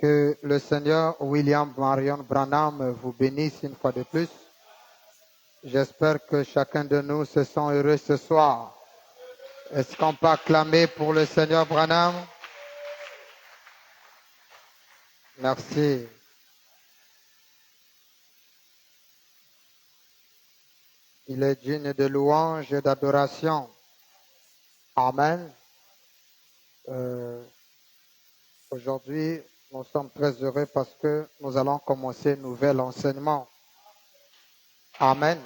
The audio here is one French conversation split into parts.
Que le Seigneur William Marion Branham vous bénisse une fois de plus. J'espère que chacun de nous se sent heureux ce soir. Est-ce qu'on peut acclamer pour le Seigneur Branham? Merci. Il est digne de louange et d'adoration. Amen. Aujourd'hui, nous sommes très heureux parce que nous allons commencer un nouvel enseignement. Amen.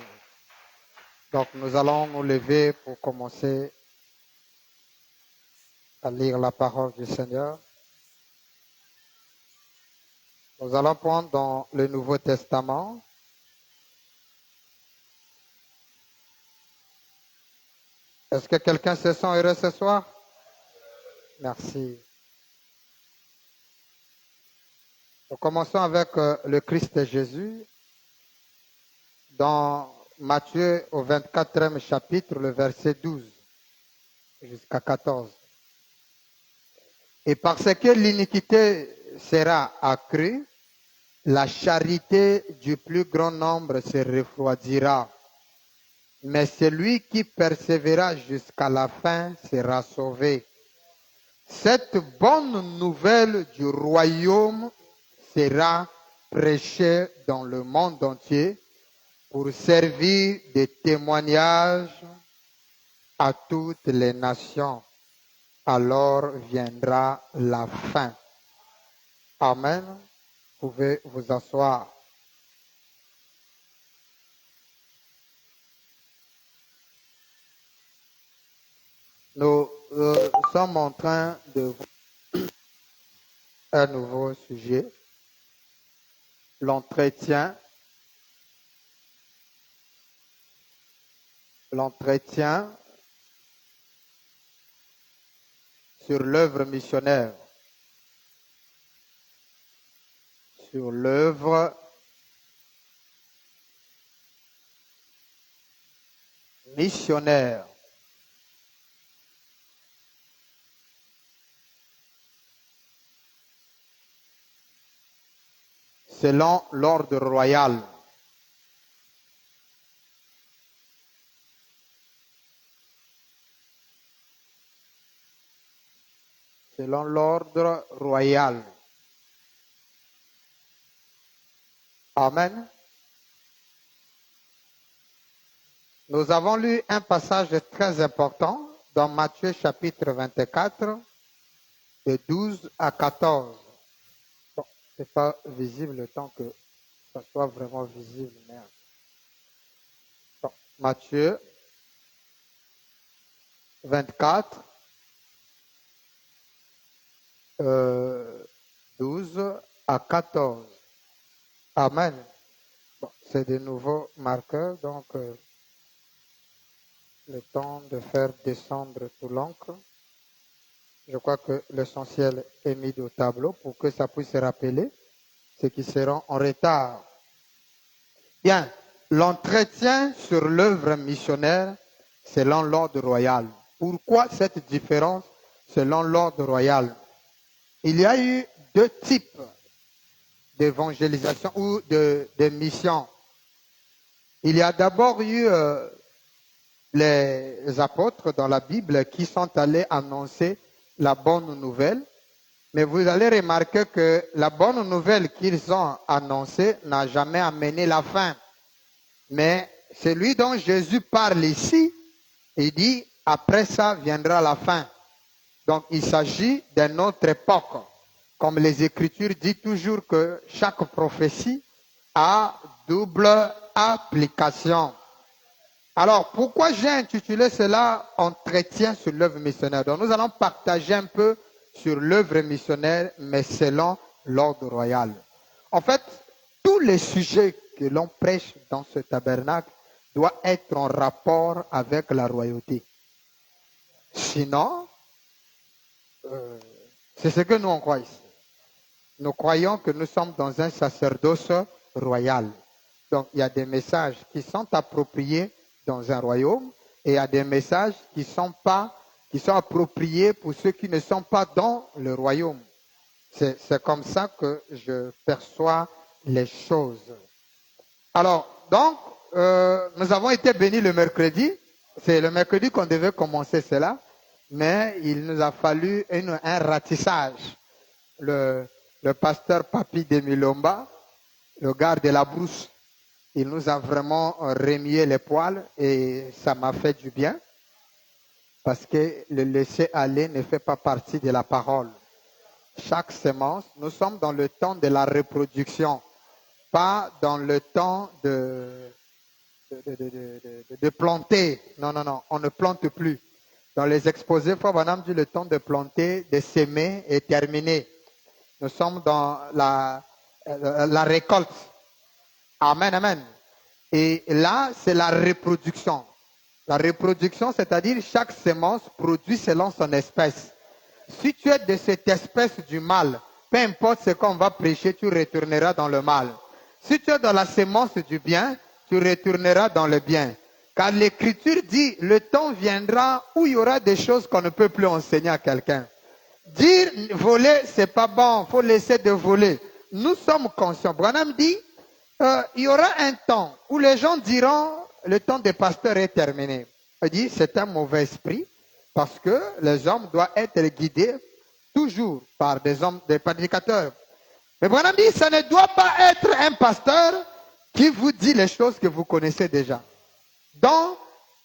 Donc, nous allons nous lever pour commencer à lire la parole du Seigneur. Nous allons prendre dans le Nouveau Testament. Est-ce que quelqu'un se sent heureux ce soir? Merci. Nous commençons avec le Christ Jésus dans Matthieu au 24e chapitre, le verset 12 jusqu'à 14. Et parce que l'iniquité sera accrue, la charité du plus grand nombre se refroidira. Mais celui qui persévérera jusqu'à la fin sera sauvé. Cette bonne nouvelle du royaume sera prêchée dans le monde entier pour servir de témoignage à toutes les nations. Alors viendra la fin. Amen. Vous pouvez vous asseoir. Nous sommes en train de voir un nouveau sujet, l'entretien sur l'œuvre missionnaire. Sur l'œuvre missionnaire. Selon l'ordre royal. Selon l'ordre royal. Amen. Nous avons lu un passage très important dans Matthieu chapitre 24, de 12 à 14. Bon, ce n'est pas visible le temps que ça soit vraiment visible. Merde. Bon, Matthieu 24, 12 à 14. Amen. Bon, c'est de nouveaux marqueurs, donc le temps de faire descendre tout l'encre. Je crois que l'essentiel est mis au tableau pour que ça puisse rappeler ceux qui seront en retard. Bien, l'entretien sur l'œuvre missionnaire selon l'ordre royal. Pourquoi cette différence selon l'ordre royal? Il y a eu deux types d'évangélisation ou de mission. Il y a d'abord eu les apôtres dans la Bible qui sont allés annoncer la bonne nouvelle, mais vous allez remarquer que la bonne nouvelle qu'ils ont annoncée n'a jamais amené la fin. Mais celui dont Jésus parle ici, il dit, après ça viendra la fin. Donc il s'agit d'une autre époque. Comme les Écritures disent toujours que chaque prophétie a double application. Alors, pourquoi j'ai intitulé cela « Entretien sur l'œuvre missionnaire » Donc, nous allons partager un peu sur l'œuvre missionnaire, mais selon l'ordre royal. En fait, tous les sujets que l'on prêche dans ce tabernacle doivent être en rapport avec la royauté. Sinon, c'est ce que nous on croit ici. Nous croyons que nous sommes dans un sacerdoce royal. Donc, il y a des messages qui sont appropriés dans un royaume et il y a des messages qui sont appropriés pour ceux qui ne sont pas dans le royaume. C'est comme ça que je perçois les choses. Alors, donc, nous avons été bénis le mercredi. C'est le mercredi qu'on devait commencer cela, mais il nous a fallu un ratissage. Le pasteur Papi de Milomba, le gars de la brousse, il nous a vraiment remué les poils et ça m'a fait du bien parce que le laisser aller ne fait pas partie de la parole. Chaque semence, nous sommes dans le temps de la reproduction, pas dans le temps de planter. Non, non, non, on ne plante plus. Dans les exposés, Frère Branham dit le temps de planter, de s'aimer est terminé. Nous sommes dans la récolte. Amen, amen. Et là, c'est la reproduction. La reproduction, c'est-à-dire chaque semence produit selon son espèce. Si tu es de cette espèce du mal, peu importe ce qu'on va prêcher, tu retourneras dans le mal. Si tu es dans la semence du bien, tu retourneras dans le bien. Car l'Écriture dit, le temps viendra où il y aura des choses qu'on ne peut plus enseigner à quelqu'un. Dire voler, c'est pas bon, faut laisser de voler. Nous sommes conscients. Branham dit, il y aura un temps où les gens diront, le temps des pasteurs est terminé. Il dit, c'est un mauvais esprit, parce que les hommes doivent être guidés toujours par des hommes, des prédicateurs. Mais Branham dit, ça ne doit pas être un pasteur qui vous dit les choses que vous connaissez déjà. Donc,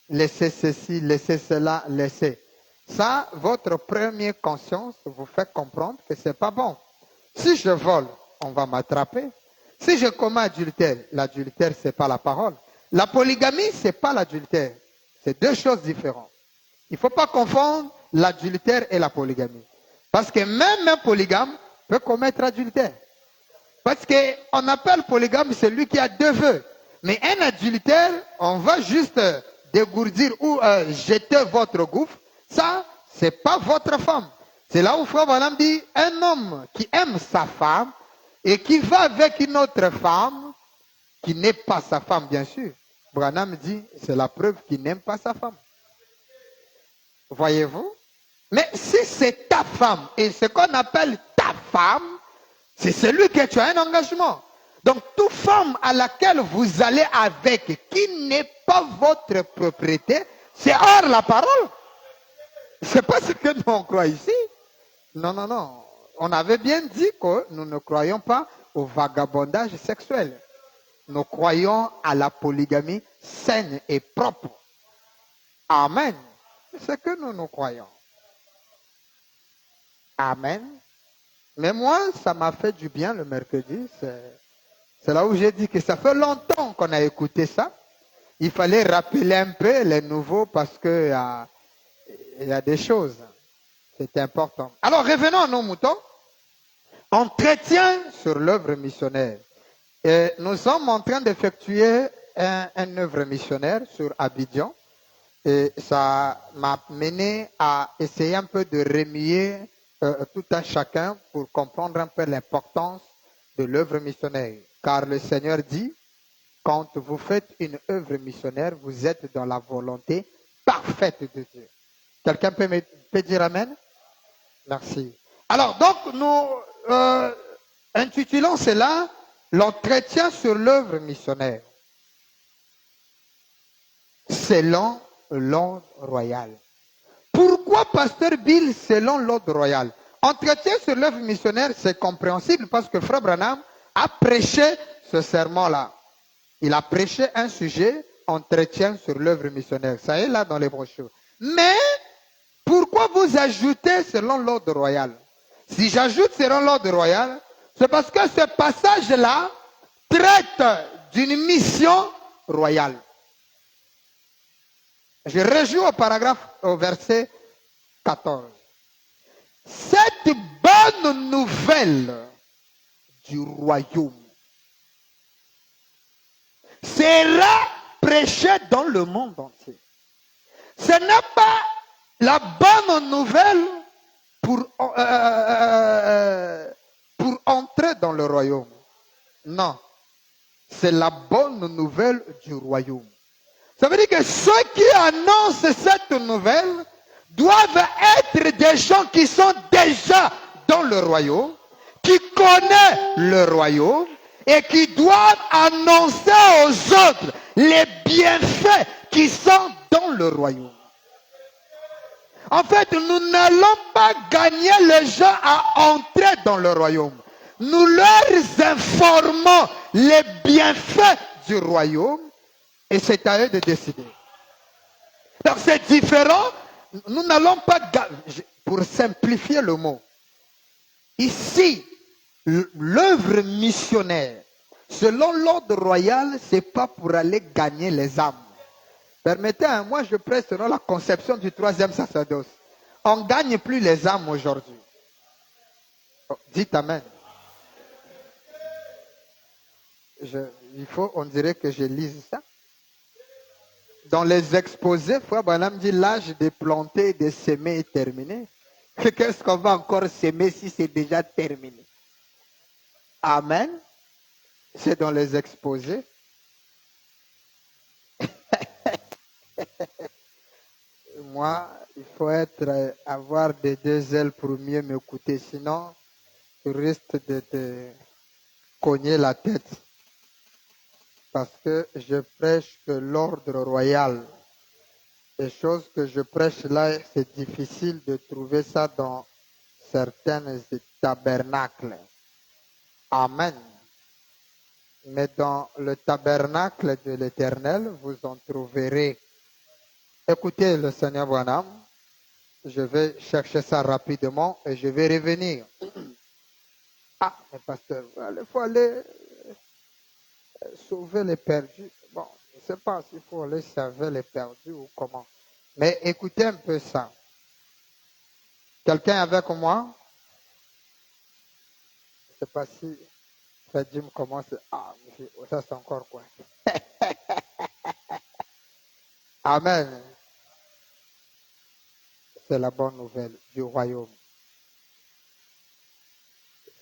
laissez ceci, laissez cela, laissez. Ça, votre première conscience vous fait comprendre que c'est pas bon. Si je vole, on va m'attraper. Si je commets l'adultère, c'est pas la parole. La polygamie, c'est pas l'adultère. C'est deux choses différentes. Il faut pas confondre l'adultère et la polygamie. Parce que même un polygame peut commettre adultère. Parce qu'on appelle polygame celui qui a deux vœux. Mais un adultère, on va juste dégourdir ou jeter votre gouffre. Ça, c'est pas votre femme. C'est là où Frère Branham dit, un homme qui aime sa femme et qui va avec une autre femme, qui n'est pas sa femme, bien sûr. Branham dit, c'est la preuve qu'il n'aime pas sa femme. Voyez-vous? Mais si c'est ta femme, et ce qu'on appelle ta femme, c'est celui que tu as un engagement. Donc, toute femme à laquelle vous allez avec, qui n'est pas votre propriété, c'est hors la parole. C'est pas ce que nous on croit ici. Non, non, non. On avait bien dit que nous ne croyons pas au vagabondage sexuel. Nous croyons à la polygamie saine et propre. Amen. C'est ce que nous croyons. Amen. Mais moi, ça m'a fait du bien le mercredi. C'est là où j'ai dit que ça fait longtemps qu'on a écouté ça. Il fallait rappeler un peu les nouveaux parce que il y a des choses. C'est important. Alors, revenons à nos moutons. Entretien sur l'œuvre missionnaire. Et nous sommes en train d'effectuer une œuvre missionnaire sur Abidjan. Et ça m'a mené à essayer un peu de remuer tout un chacun pour comprendre un peu l'importance de l'œuvre missionnaire. Car le Seigneur dit, quand vous faites une œuvre missionnaire, vous êtes dans la volonté parfaite de Dieu. Quelqu'un peut dire Amen? Merci. Alors, donc, nous intitulons cela l'entretien sur l'œuvre missionnaire selon l'ordre royal. Pourquoi Pasteur Bill selon l'ordre royal? Entretien sur l'œuvre missionnaire, c'est compréhensible parce que Frère Branham a prêché ce serment-là. Il a prêché un sujet, entretien sur l'œuvre missionnaire. Ça est là dans les brochures. Mais, pourquoi vous ajoutez selon l'ordre royal? Si j'ajoute selon l'ordre royal, c'est parce que ce passage-là traite d'une mission royale. Je rejoue au verset 14. Cette bonne nouvelle du royaume sera prêchée dans le monde entier. Ce n'est pas la bonne nouvelle pour entrer dans le royaume. Non, c'est la bonne nouvelle du royaume. Ça veut dire que ceux qui annoncent cette nouvelle doivent être des gens qui sont déjà dans le royaume qui connaît le royaume et qui doivent annoncer aux autres les bienfaits qui sont dans le royaume. En fait, nous n'allons pas gagner les gens à entrer dans le royaume. Nous leur informons les bienfaits du royaume et c'est à eux de décider. Donc c'est différent. Nous n'allons pas, pour simplifier le mot, ici, l'œuvre missionnaire, selon l'ordre royal, ce n'est pas pour aller gagner les âmes. Permettez, moi je prêche selon la conception du troisième sacerdoce. On ne gagne plus les âmes aujourd'hui. Oh, dites Amen. On dirait que je lise ça. Dans les exposés, Frère Branham dit l'âge de planter et de s'aimer est terminé. Qu'est-ce qu'on va encore s'aimer si c'est déjà terminé? Amen. C'est dans les exposés. Moi, il faut avoir des deux ailes pour mieux m'écouter. Sinon, tu risques de te cogner la tête. Parce que je prêche que l'ordre royal. Les choses que je prêche là, c'est difficile de trouver ça dans certains tabernacles. Amen. Mais dans le tabernacle de l'Éternel, vous en trouverez. Écoutez le Seigneur Branham. Je vais chercher ça rapidement et je vais revenir. Ah, mais pasteur, il faut aller sauver les perdus. Bon, je ne sais pas s'il faut aller sauver les perdus ou comment. Mais écoutez un peu ça. Quelqu'un avec moi? Je ne sais pas si Jim commence. Ah, ça c'est encore quoi? Amen. C'est la bonne nouvelle du royaume.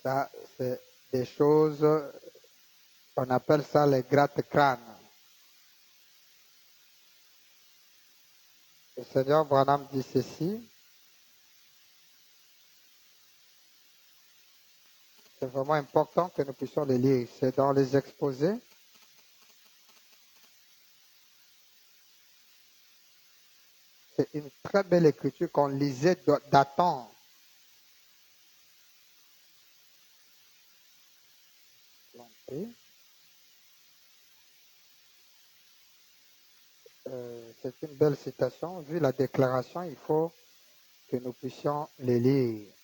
Ça, c'est des choses, on appelle ça les gratte-crânes. Le Seigneur Branham dit ceci. C'est vraiment important que nous puissions les lire. C'est dans les exposés. C'est une très belle écriture qu'on lisait datant. C'est une belle citation. Vu la déclaration, il faut que nous puissions les lire.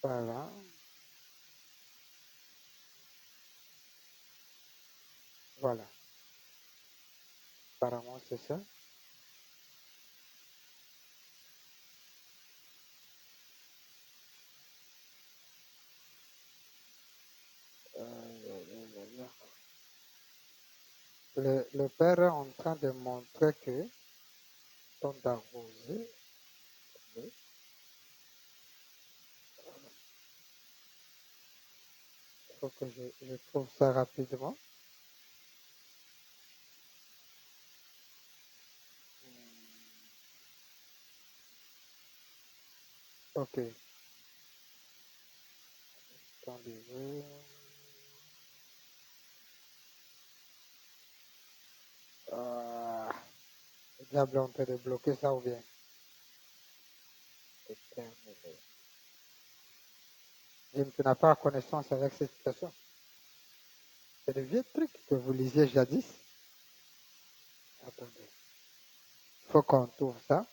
Voilà. Voilà. Apparemment, c'est ça. Le Père est en train de montrer que temps d'arroser. Il faut que je trouve ça rapidement. Ok. Attendez-vous. Le diable est en train de bloquer ça ou bien? C'est terminé. Jim, tu n'as pas connaissance avec cette situation. C'est le vieux truc que vous lisiez jadis. Attendez. Il faut qu'on trouve ça.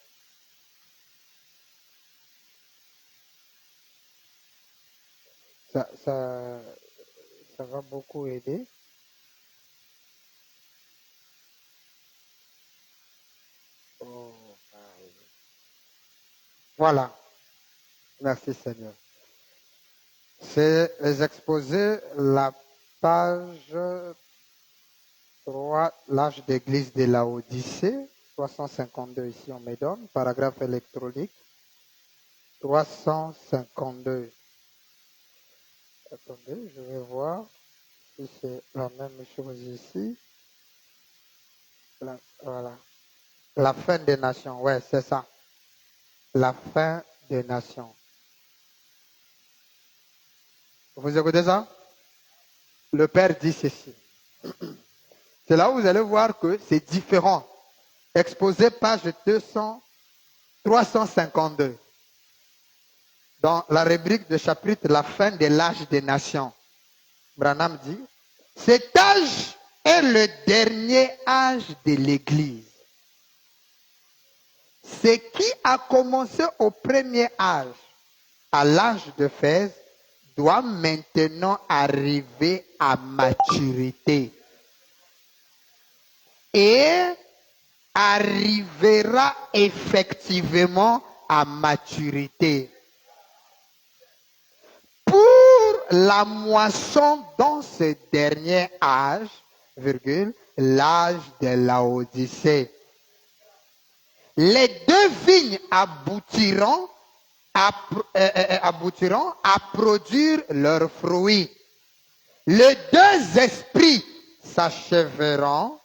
Ça va beaucoup aider. Oh, voilà. Merci Seigneur. C'est les exposés, la page 3, l'âge d'église de la Odyssée, 352 ici on me donne, paragraphe électronique, 352. Attendez, je vais voir si c'est la même chose ici. Voilà. La fin des nations, ouais, c'est ça. La fin des nations. Vous écoutez ça? Le Père dit ceci. C'est là où vous allez voir que c'est différent. Exposé page 352. Dans la rubrique de chapitre La fin de l'âge des nations. Branham dit, cet âge est le dernier âge de l'Église. Ce qui a commencé au premier âge, à l'âge de Éphèse, doit maintenant arriver à maturité. Et arrivera effectivement à maturité. Pour la moisson dans ce dernier âge, l'âge de Laodicée. Les deux vignes aboutiront à produire leurs fruits. Les deux esprits s'achèveront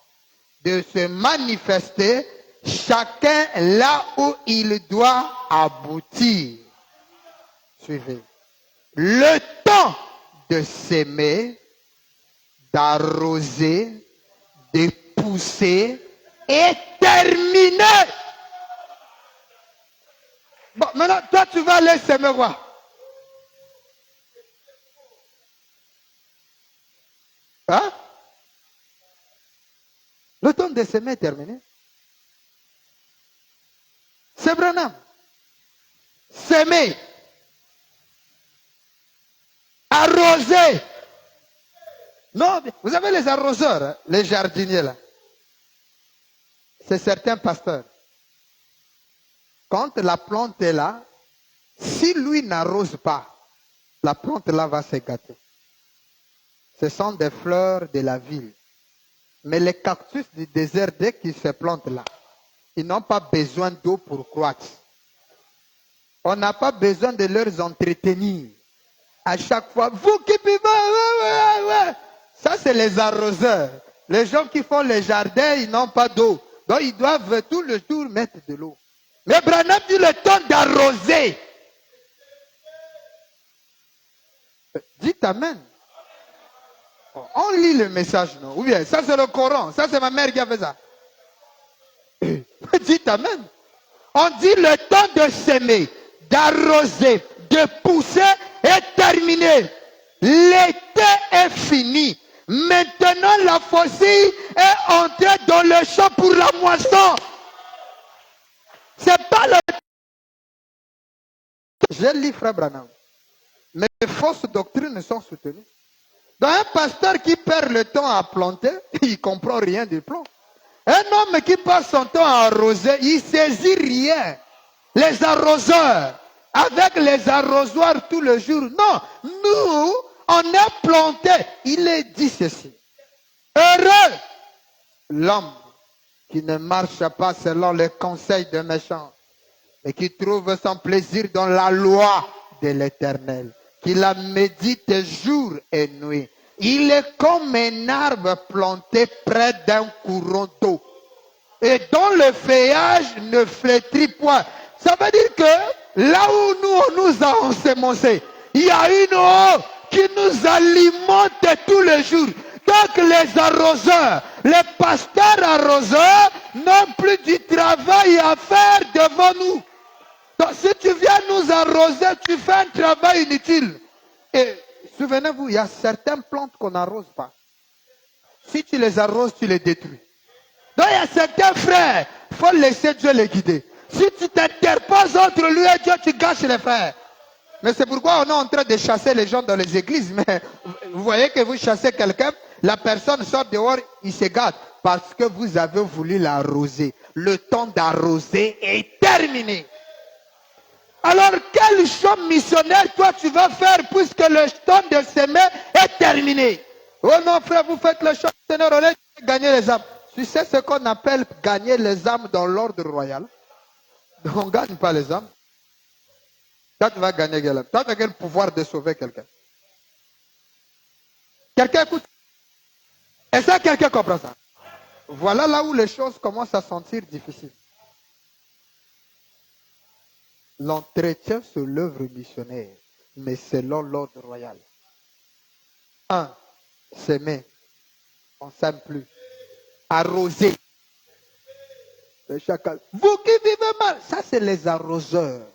de se manifester, chacun là où il doit aboutir. Suivez. Le temps de s'aimer, d'arroser, de pousser est terminé. Bon, maintenant, toi, tu vas aller s'aimer quoi? Hein? Le temps de s'aimer est terminé. C'est Branham. S'aimer. Arroser. Non, vous avez les arroseurs, hein, les jardiniers là. C'est certains pasteurs. Quand la plante est là, si lui n'arrose pas, la plante là va se gâter. Ce sont des fleurs de la ville. Mais les cactus du désert, dès qu'ils se plantent là, ils n'ont pas besoin d'eau pour croître. On n'a pas besoin de leur entretenir. À chaque fois, vous qui vivez, ça c'est les arroseurs. Les gens qui font les jardins, ils n'ont pas d'eau. Donc ils doivent tout le jour mettre de l'eau. Mais Branham dit le temps d'arroser. Dites Amen. On lit le message, non? Ou bien, ça c'est le Coran. Ça c'est ma mère qui a fait ça. Dites Amen. On dit le temps de s'aimer, d'arroser, de pousser est terminé. L'été est fini. Maintenant, la faucille est entrée dans le champ pour la moisson. C'est pas le... J'ai lu Frère Branham. Mais les fausses doctrines sont soutenues. Dans un pasteur qui perd le temps à planter, il ne comprend rien du plan. Un homme qui passe son temps à arroser, il ne saisit rien. Les arroseurs, avec les arrosoirs tout le jour. Non, nous, on est plantés. Il est dit ceci. Heureux l'homme qui ne marche pas selon les conseils des méchants, mais qui trouve son plaisir dans la loi de l'Éternel, qui la médite jour et nuit. Il est comme un arbre planté près d'un courant d'eau, et dont le feuillage ne flétrit point. Ça veut dire que là où nous, on nous a ensemencés, il y a une eau qui nous alimente tous les jours. Donc les arroseurs, les pasteurs arroseurs n'ont plus du travail à faire devant nous. Donc si tu viens nous arroser, tu fais un travail inutile. Et souvenez-vous, il y a certaines plantes qu'on n'arrose pas. Si tu les arroses, tu les détruis. Donc il y a certains frères, il faut laisser Dieu les guider. Si tu t'interposes entre lui et Dieu, tu gâches les frères. Mais c'est pourquoi on est en train de chasser les gens dans les églises. Mais vous voyez que vous chassez quelqu'un, la personne sort dehors, il se gâte. Parce que vous avez voulu l'arroser. Le temps d'arroser est terminé. Alors quel champ missionnaire toi tu vas faire puisque le temps de s'aimer est terminé? Oh non frère, vous faites le champ missionnaire, on est gagner les âmes. Tu sais ce qu'on appelle gagner les âmes dans l'ordre royal? On ne gagne pas les âmes. Toi, tu vas gagner quel âme? Toi, tu as quel pouvoir de sauver quelqu'un? Quelqu'un écoute? Est-ce que quelqu'un comprend ça? Voilà là où les choses commencent à sentir difficiles. l'entretien sur l'œuvre missionnaire, mais selon l'ordre royal. 1. S'aimer. On ne s'aime plus. Arroser. Vous qui vivez mal, ça c'est les arroseurs.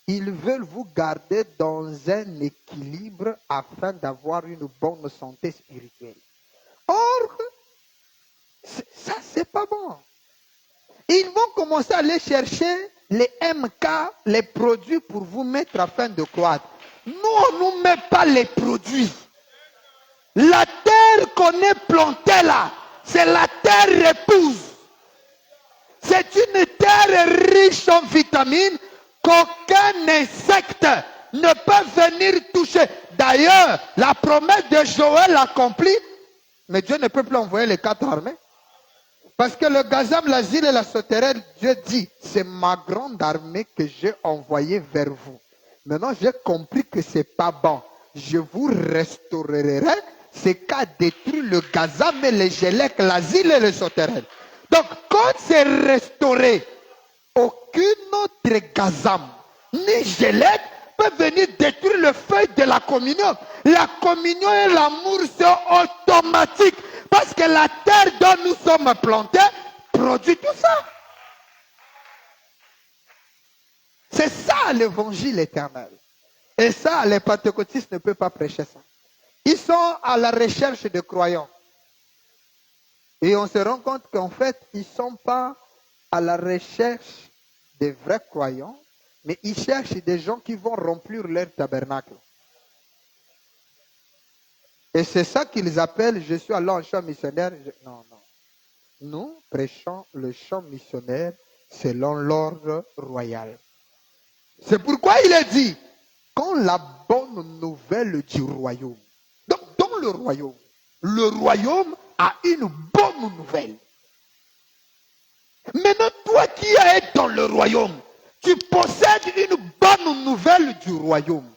Ils veulent vous garder dans un équilibre afin d'avoir une bonne santé spirituelle. Or, ça c'est pas bon. Ils vont commencer à aller chercher les MK, les produits pour vous mettre afin de croître. Nous, on ne nous met pas les produits. La terre qu'on est plantée là, c'est la terre épouse. C'est une terre riche en vitamines qu'aucun insecte ne peut venir toucher. D'ailleurs, la promesse de Joël accomplie, mais Dieu ne peut plus envoyer les 4 armées. Parce que le gazam, l'asile et la sauterelle, Dieu dit, c'est ma grande armée que j'ai envoyée vers vous. Maintenant, j'ai compris que ce n'est pas bon. Je vous restaurerai ce qu'a détruit le gazam et les gélèques, l'asile et le sauterelle. Donc, quand c'est restauré, aucune autre gazam ni gélèque peut venir détruire le feuille de la communion. La communion et l'amour sont automatiques. Parce que la terre dont nous sommes plantés produit tout ça. C'est ça l'évangile éternel. Et ça, les pentecôtistes ne peuvent pas prêcher ça. Ils sont à la recherche de croyants. Et on se rend compte qu'en fait, ils ne sont pas à la recherche des vrais croyants, mais ils cherchent des gens qui vont remplir leur tabernacle. Et c'est ça qu'ils appellent, je suis allé en chant missionnaire. Non, non. Nous prêchons le chant missionnaire selon l'ordre royal. C'est pourquoi il est dit, quand la bonne nouvelle du royaume, donc dans le royaume a une bonne nouvelle. Maintenant, toi qui es dans le royaume, tu possèdes une bonne nouvelle du royaume.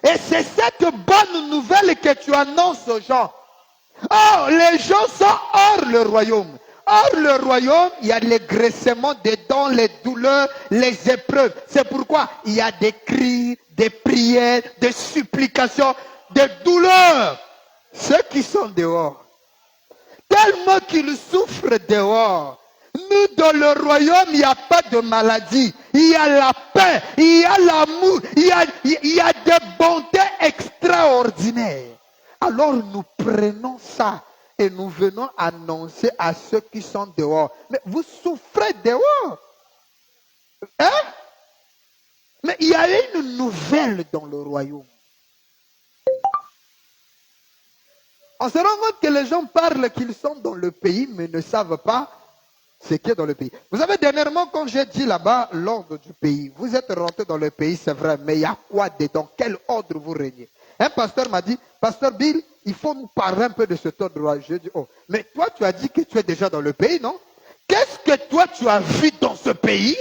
Et c'est cette bonne nouvelle que tu annonces aux gens. Oh, les gens sont hors le royaume. Hors le royaume, il y a les graissements des dents, les douleurs, les épreuves. C'est pourquoi il y a des cris, des prières, des supplications, des douleurs. Ceux qui sont dehors, tellement qu'ils souffrent dehors. Nous, dans le royaume, il n'y a pas de maladie. Il y a la paix, il y a l'amour, il y a des bontés extraordinaires. Alors nous prenons ça et nous venons annoncer à ceux qui sont dehors. Mais vous souffrez dehors. Hein? Mais il y a une nouvelle dans le royaume. On se rend compte que les gens parlent qu'ils sont dans le pays, mais ne savent pas ce qui est dans le pays. Vous savez, dernièrement, quand j'ai dit là-bas l'ordre du pays, vous êtes rentré dans le pays, c'est vrai, mais il y a quoi dedans? Quel ordre vous régnez? Un pasteur m'a dit, Pasteur Bill, il faut nous parler un peu de cet ordre. Je dis, oh, mais toi, tu as dit que tu es déjà dans le pays, non? Qu'est-ce que toi, tu as vu dans ce pays,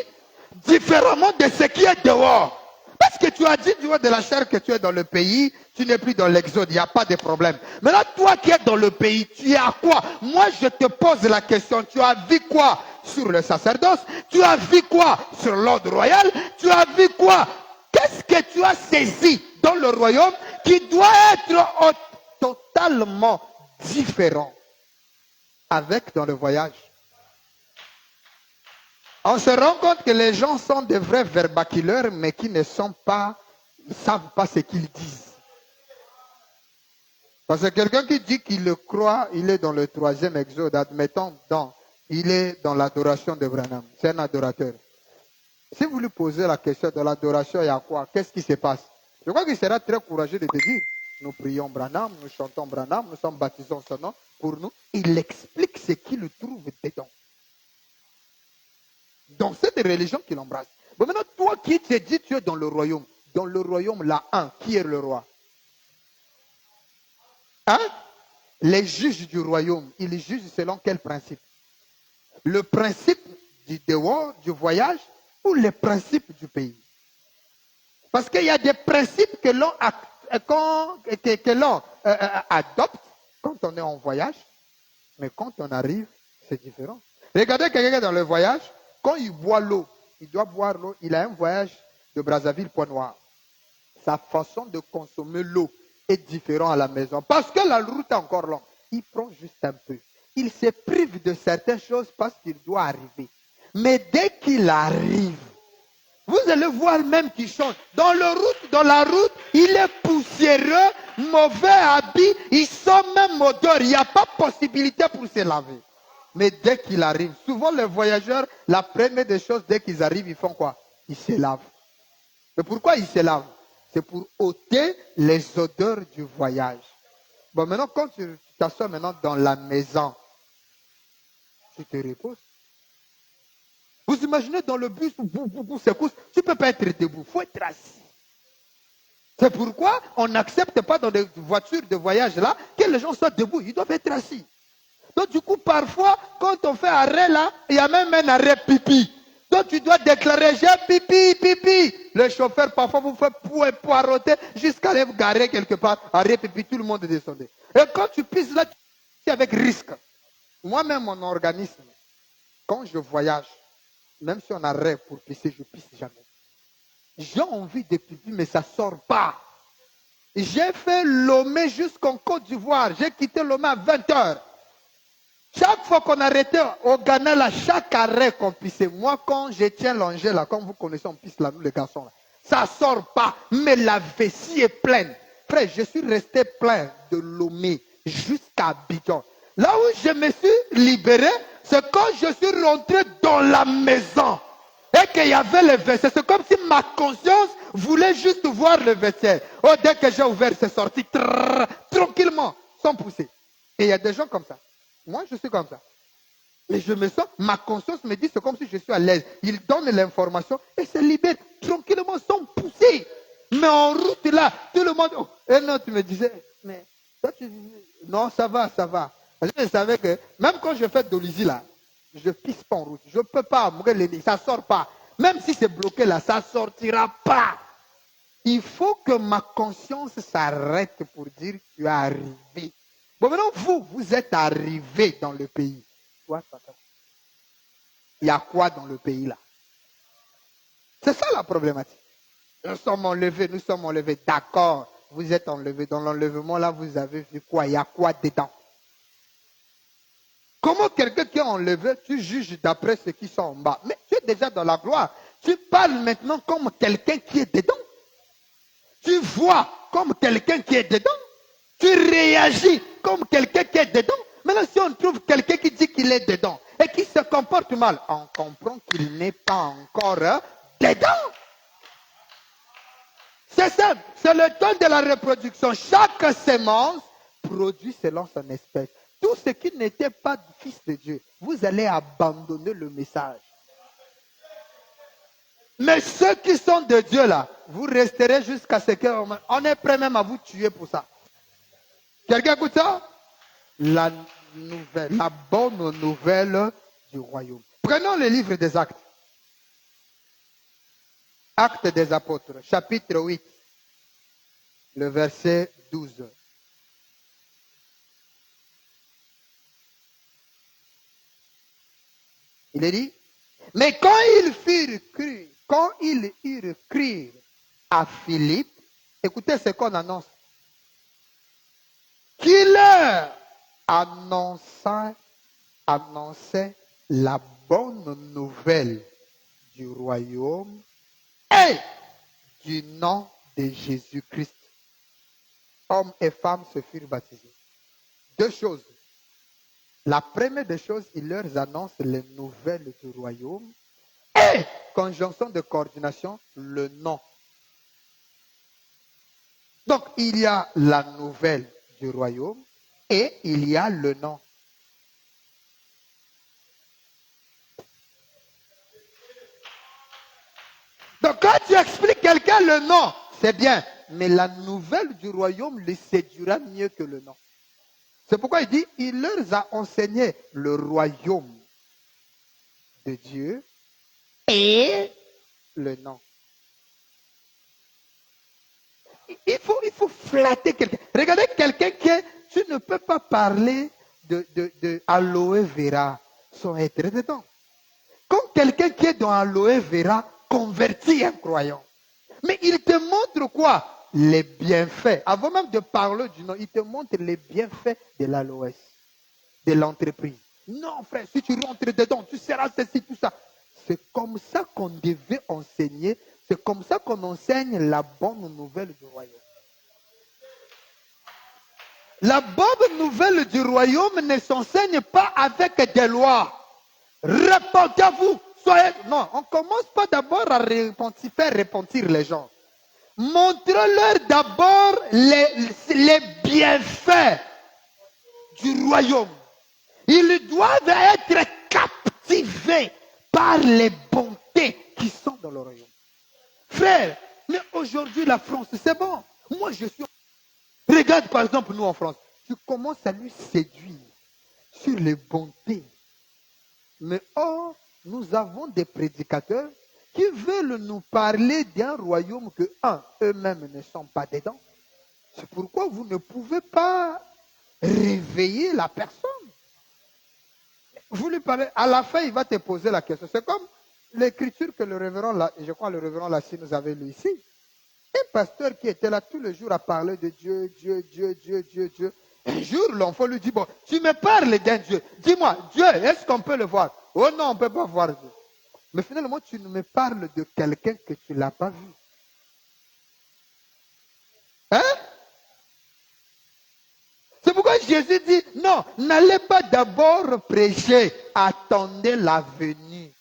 différemment de ce qui est dehors? Parce que tu as dit du haut de la chair que tu es dans le pays, tu n'es plus dans l'exode, il n'y a pas de problème. Mais là, toi qui es dans le pays, tu es à quoi? Moi, je te pose la question, tu as vu quoi sur le sacerdoce? Tu as vu quoi sur l'ordre royal? Tu as vu quoi? Qu'est-ce que tu as saisi dans le royaume qui doit être totalement différent avec dans le voyage? On se rend compte que les gens sont des vrais verbaculeurs, mais qui ne savent pas ce qu'ils disent. Parce que quelqu'un qui dit qu'il le croit, il est dans le 3e exode, admettons, il est dans l'adoration de Branham. C'est un adorateur. Si vous lui posez la question de l'adoration, il y a quoi? Qu'est-ce qui se passe? Je crois qu'il sera très courageux de te dire, nous prions Branham, nous chantons Branham, nous sommes baptisés en son nom. Pour nous, il explique ce qu'il trouve dedans. Donc, c'est des religions qu'il embrasse. Bon, maintenant, toi qui te dis tu es dans le royaume, là, qui est le roi? Hein? Les juges du royaume, ils jugent selon quel principe? Le principe du dehors, du voyage, ou le principe du pays? Parce qu'il y a des principes que l'on adopte quand on est en voyage, mais quand on arrive, c'est différent. Regardez quelqu'un dans le voyage, quand il boit l'eau, il doit boire l'eau, il a un voyage de Brazzaville, Pointe-Noire, sa façon de consommer l'eau est différente à la maison. Parce que la route est encore longue. Il prend juste un peu. Il se prive de certaines choses parce qu'il doit arriver. Mais dès qu'il arrive, vous allez voir même qu'il change. Dans la route, il est poussiéreux, mauvais habit, il sent même odeur. Il n'y a pas possibilité pour se laver. Mais dès qu'il arrive, souvent les voyageurs, la première des choses, dès qu'ils arrivent, ils font quoi? Ils se lavent. Mais pourquoi ils se lavent? C'est pour ôter les odeurs du voyage. Bon, maintenant, quand tu t'assois maintenant dans la maison, tu te reposes. Vous imaginez dans le bus, vous secousse, tu ne peux pas être debout, il faut être assis. C'est pourquoi on n'accepte pas dans des voitures de voyage là que les gens soient debout, ils doivent être assis. Donc du coup, parfois, quand on fait arrêt là, il y a même un arrêt pipi. Donc tu dois déclarer, j'ai pipi, pipi. Le chauffeur parfois vous fait poireauter jusqu'à aller vous garer quelque part, arrêt pipi, tout le monde descendait. Et quand tu pisses là, c'est avec risque. Moi-même, mon organisme, quand je voyage, même si on arrête pour pisser, je pisse jamais. J'ai envie de pipi, mais ça ne sort pas. J'ai fait Lomé jusqu'en Côte d'Ivoire. J'ai quitté Lomé à 20h. Chaque fois qu'on arrêtait au Ghana, là, chaque arrêt qu'on pissait, moi, quand je tiens l'engin, là, comme vous connaissez, on pisse là, nous les garçons, là, ça ne sort pas, mais la vessie est pleine. Frère, je suis resté plein de Lomé jusqu'à Abidjan. Là où je me suis libéré, c'est quand je suis rentré dans la maison et qu'il y avait le vestiaire. C'est comme si ma conscience voulait juste voir le vestiaire. Oh, dès que j'ai ouvert, c'est sorti tranquillement, sans pousser. Et il y a des gens comme ça. Moi, je suis comme ça. Mais je me sens, ma conscience me dit, c'est comme si je suis à l'aise. Il donne l'information et se libère tranquillement, sans pousser. Mais en route là, tout le monde... Oh, et non, tu me disais, mais toi, tu disais, non, ça va, ça va. Parce que je savais que, même quand je fais Dolisie là, je pisse pas en route. Je ne peux pas, ça ne sort pas. Même si c'est bloqué là, ça ne sortira pas. Il faut que ma conscience s'arrête pour dire, tu es arrivé. Bon, maintenant, vous êtes arrivé dans le pays. Il y a quoi dans le pays là? C'est ça la problématique. Nous sommes enlevés, d'accord. Vous êtes enlevés. Dans l'enlèvement là, vous avez vu quoi? Il y a quoi dedans? Comment quelqu'un qui est enlevé, tu juges d'après ceux qui sont en bas? Mais tu es déjà dans la gloire. Tu parles maintenant comme quelqu'un qui est dedans. Tu vois comme quelqu'un qui est dedans. Tu réagis comme quelqu'un qui est dedans. Maintenant, si on trouve quelqu'un qui dit qu'il est dedans et qui se comporte mal, on comprend qu'il n'est pas encore dedans. C'est ça, c'est le temps de la reproduction. Chaque sémence produit selon son espèce. Tout ce qui n'était pas fils de Dieu, vous allez abandonner le message. Mais ceux qui sont de Dieu là, vous resterez jusqu'à ce qu'on est prêt même à vous tuer pour ça. Quelqu'un écoute ça? La bonne nouvelle du royaume. Prenons le livre des Actes. Actes des apôtres, chapitre 8, le verset 12. Il est dit, mais quand ils eurent cru à Philippe, écoutez ce qu'on annonce, qu'il leur annonçait la bonne nouvelle du royaume et du nom de Jésus-Christ. Hommes et femmes se furent baptisés. Deux choses. La première des choses, il leur annonce les nouvelles du royaume et, conjonction de coordination, le nom. Donc, il y a la nouvelle du royaume et il y a le nom. Donc, quand tu expliques quelqu'un le nom, c'est bien, mais la nouvelle du royaume le séduira mieux que le nom. C'est pourquoi il dit, il leur a enseigné le royaume de Dieu et le nom. Il faut flatter quelqu'un. Regardez quelqu'un tu ne peux pas parler de aloe vera sans être dedans. Comme quelqu'un qui est dans aloe vera convertit un croyant. Mais il te montre quoi? Les bienfaits. Avant même de parler du nom, il te montre les bienfaits de l'aloès, de l'entreprise. Non, frère, si tu rentres dedans, tu seras ceci, tout ça. C'est comme ça qu'on devait enseigner. C'est comme ça qu'on enseigne la bonne nouvelle du royaume. La bonne nouvelle du royaume ne s'enseigne pas avec des lois. Repentez-vous. Soyez... Non, on ne commence pas d'abord à faire repentir les gens. Montre-leur d'abord les bienfaits du royaume. Ils doivent être captivés par les bontés qui sont dans le royaume. Frère, mais aujourd'hui la France, c'est bon. Moi je suis... Regarde par exemple nous en France. Tu commences à lui séduire sur les bontés. Mais or, nous avons des prédicateurs qui veulent nous parler d'un royaume que, eux-mêmes ne sont pas dedans. C'est pourquoi vous ne pouvez pas réveiller la personne. Vous lui parlez, à la fin, il va te poser la question. C'est comme l'écriture que le révérend, je crois le révérend Lassie nous avait lu ici. Un pasteur qui était là tous les jours à parler de Dieu, Dieu, Dieu, Dieu, Dieu, Dieu. Un jour, l'enfant lui dit, bon, tu me parles d'un Dieu. Dis-moi, Dieu, est-ce qu'on peut le voir? Oh non, on ne peut pas voir Dieu. Mais finalement, tu me parles de quelqu'un que tu ne l'as pas vu. Hein? C'est pourquoi Jésus dit, non, n'allez pas d'abord prêcher, attendez la venue.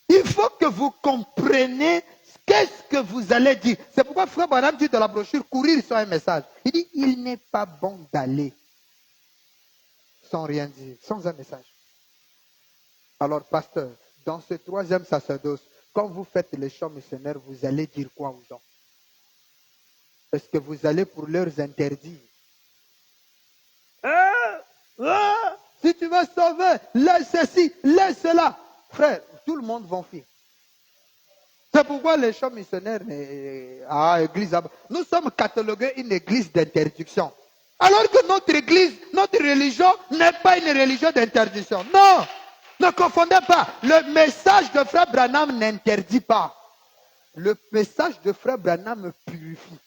Il faut que vous compreniez qu'est-ce que vous allez dire. C'est pourquoi Frère Branham dit dans la brochure, courir sur un message. Il dit, il n'est pas bon d'aller sans rien dire, sans un message. Alors, pasteur, dans ce troisième sacerdoce, quand vous faites les chants missionnaires, vous allez dire quoi aux gens? Est-ce que vous allez pour leur interdire? Si tu veux sauver, laisse ceci, laisse cela. Frère, tout le monde va fuir. C'est pourquoi les chants missionnaires, église, nous sommes catalogués une église d'interdiction. Alors que notre église, notre religion n'est pas une religion d'interdiction. Non, ne confondez pas. Le message de Frère Branham n'interdit pas. Le message de Frère Branham purifie.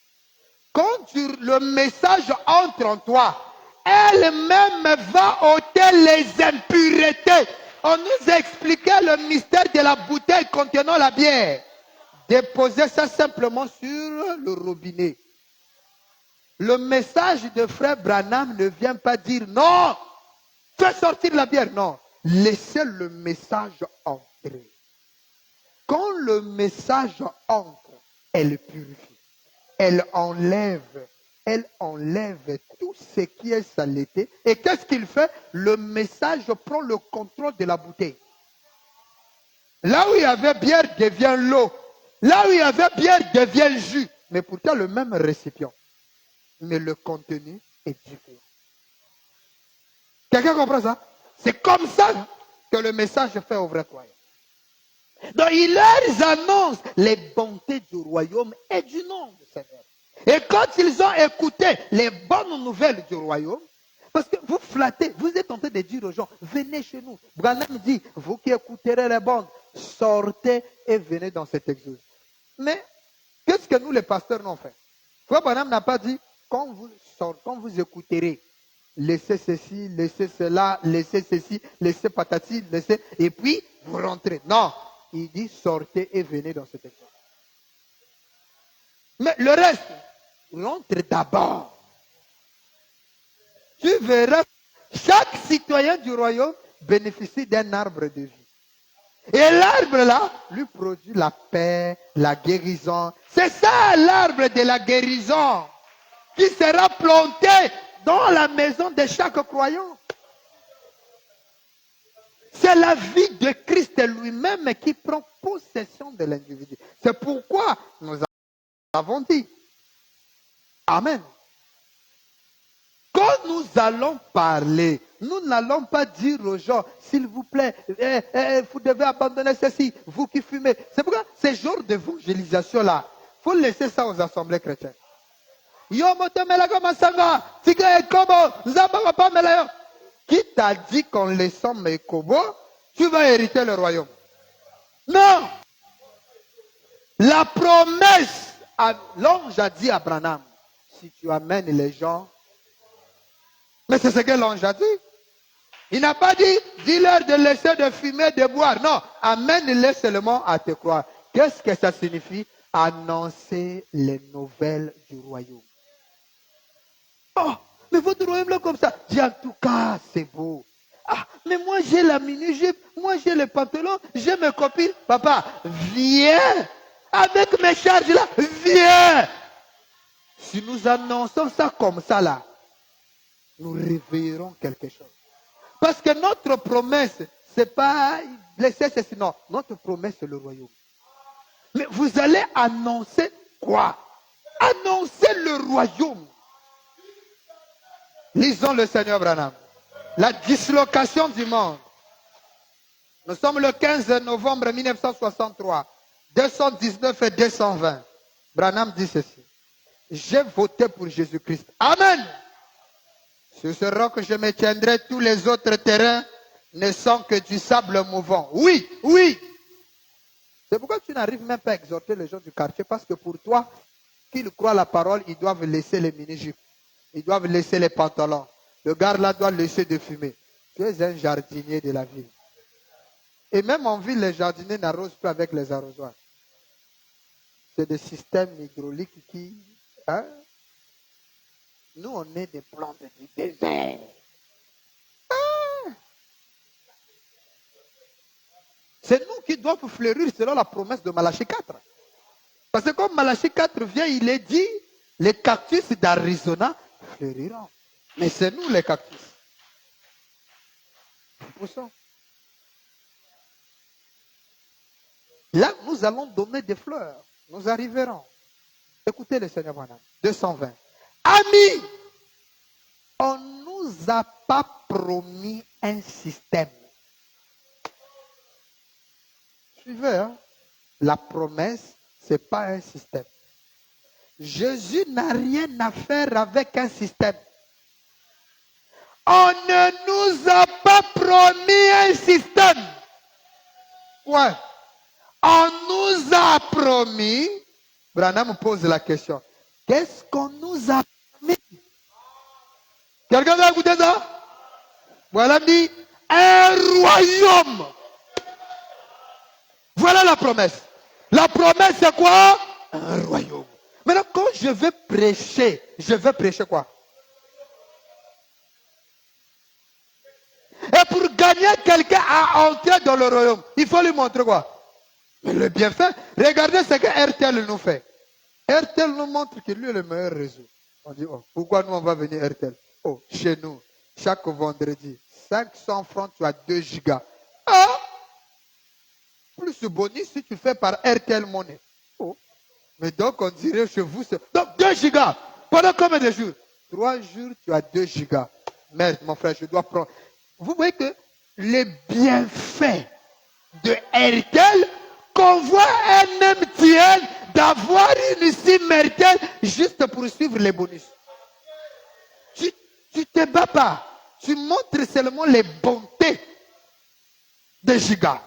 Quand le message entre en toi, elle-même va ôter les impuretés. On nous expliquait le mystère de la bouteille contenant la bière. Déposez ça simplement sur le robinet. Le message de Frère Branham ne vient pas dire non, fais sortir la bière. Non, laissez le message entrer. Quand le message entre, elle purifie. Elle enlève tout ce qui est saleté. Et qu'est-ce qu'il fait? Le message prend le contrôle de la bouteille. Là où il y avait bière devient l'eau. Là où il y avait bière devient jus. Mais pourtant le même récipient. Mais le contenu est différent. Quelqu'un comprend ça? C'est comme ça que le message fait au vrai croyant. Donc il leur annonce les bontés du royaume et du nom du Seigneur. Et quand ils ont écouté les bonnes nouvelles du royaume, parce que vous flattez, vous êtes en train de dire aux gens, venez chez nous. Branham dit, vous qui écouterez les bonnes, sortez et venez dans cet exode. Mais qu'est-ce que nous les pasteurs n'ont fait? Frère Branham n'a pas dit, quand vous sortez, quand vous écouterez, laissez ceci, laissez cela, laissez ceci, laissez patati, laissez, et puis vous rentrez. Non, il dit, sortez et venez dans cet exode. Mais le reste, rentre d'abord. Tu verras, chaque citoyen du royaume bénéficie d'un arbre de vie. Et l'arbre là, lui produit la paix, la guérison. C'est ça l'arbre de la guérison qui sera planté dans la maison de chaque croyant. C'est la vie de Christ lui-même qui prend possession de l'individu. C'est pourquoi nous avons dit, amen. Quand nous allons parler, nous n'allons pas dire aux gens, s'il vous plaît, vous devez abandonner ceci, vous qui fumez. C'est pourquoi ces genres d'évangélisation-là, il faut laisser ça aux assemblées chrétiennes. Qui t'a dit qu'en laissant mes kobos, tu vas hériter le royaume? Non! La promesse, l'ange a dit à Branham, si tu amènes les gens, mais c'est ce que l'ange a dit. Il n'a pas dit, dis-leur de laisser de fumer, de boire. Non, amène-les seulement à te croire. Qu'est-ce que ça signifie? Annoncer les nouvelles du royaume. Oh, mais votre royaume là comme ça. Dis en tout cas, c'est beau. Ah, mais moi j'ai la mini-jupe, moi j'ai les pantalons, j'ai mes copines. Papa, viens avec mes charges là, viens. Si nous annonçons ça comme ça là, nous réveillerons quelque chose. Parce que notre promesse, c'est pas laisser ceci, non. Notre promesse, c'est le royaume. Mais vous allez annoncer quoi? Annoncer le royaume. Lisons le Seigneur Branham. La dislocation du monde. Nous sommes le 15 novembre 1963. 219 et 220. Branham dit ceci. J'ai voté pour Jésus-Christ. Amen. Sur ce roc, je me tiendrai, tous les autres terrains ne sont que du sable mouvant. Oui, oui. C'est pourquoi tu n'arrives même pas à exhorter les gens du quartier, parce que pour toi, qu'ils croient la parole, ils doivent laisser les mini-jupes. Ils doivent laisser les pantalons. Le gars là doit laisser de fumer. Tu es un jardinier de la ville. Et même en ville, les jardiniers n'arrosent plus avec les arrosoirs. C'est des systèmes hydrauliques qui... Hein? Nous, on est des plantes du désert. Ah! C'est nous qui devons fleurir selon la promesse de Malachie 4. Parce que comme Malachie 4 vient, il est dit, les cactus d'Arizona fleuriront. Mais c'est nous les cactus. Nous poussons. Là, nous allons donner des fleurs. Nous arriverons. Écoutez le Seigneur Branham. 220. Amis, on ne nous a pas promis un système. Suivez, hein? La promesse, ce n'est pas un système. Jésus n'a rien à faire avec un système. On ne nous a pas promis un système. Ouais. On nous a promis, Branham pose la question, qu'est-ce qu'on nous a promis? Quelqu'un va écouter ça? Voilà dit, un royaume. Voilà la promesse. La promesse c'est quoi? Un royaume. Maintenant, quand je vais prêcher quoi? Et pour gagner quelqu'un à entrer dans le royaume, il faut lui montrer quoi? Mais le bienfait, regardez ce que RTL nous fait. RTL nous montre que lui est le meilleur réseau. On dit, oh, pourquoi nous on va venir RTL? Oh, chez nous, chaque vendredi, 500 francs, tu as 2 gigas. Ah! Plus ce bonus si tu fais par RTL Money. Oh. Mais donc on dirait chez vous, donc 2 gigas. Pendant combien de jours? 3 jours, tu as 2 gigas. Merde, mon frère, je dois prendre. Vous voyez que les bienfaits de RTL convoient un MTN d'avoir une SIM RTL juste pour suivre les bonus. Tu ne te bats pas. Tu montres seulement les bontés des gigas,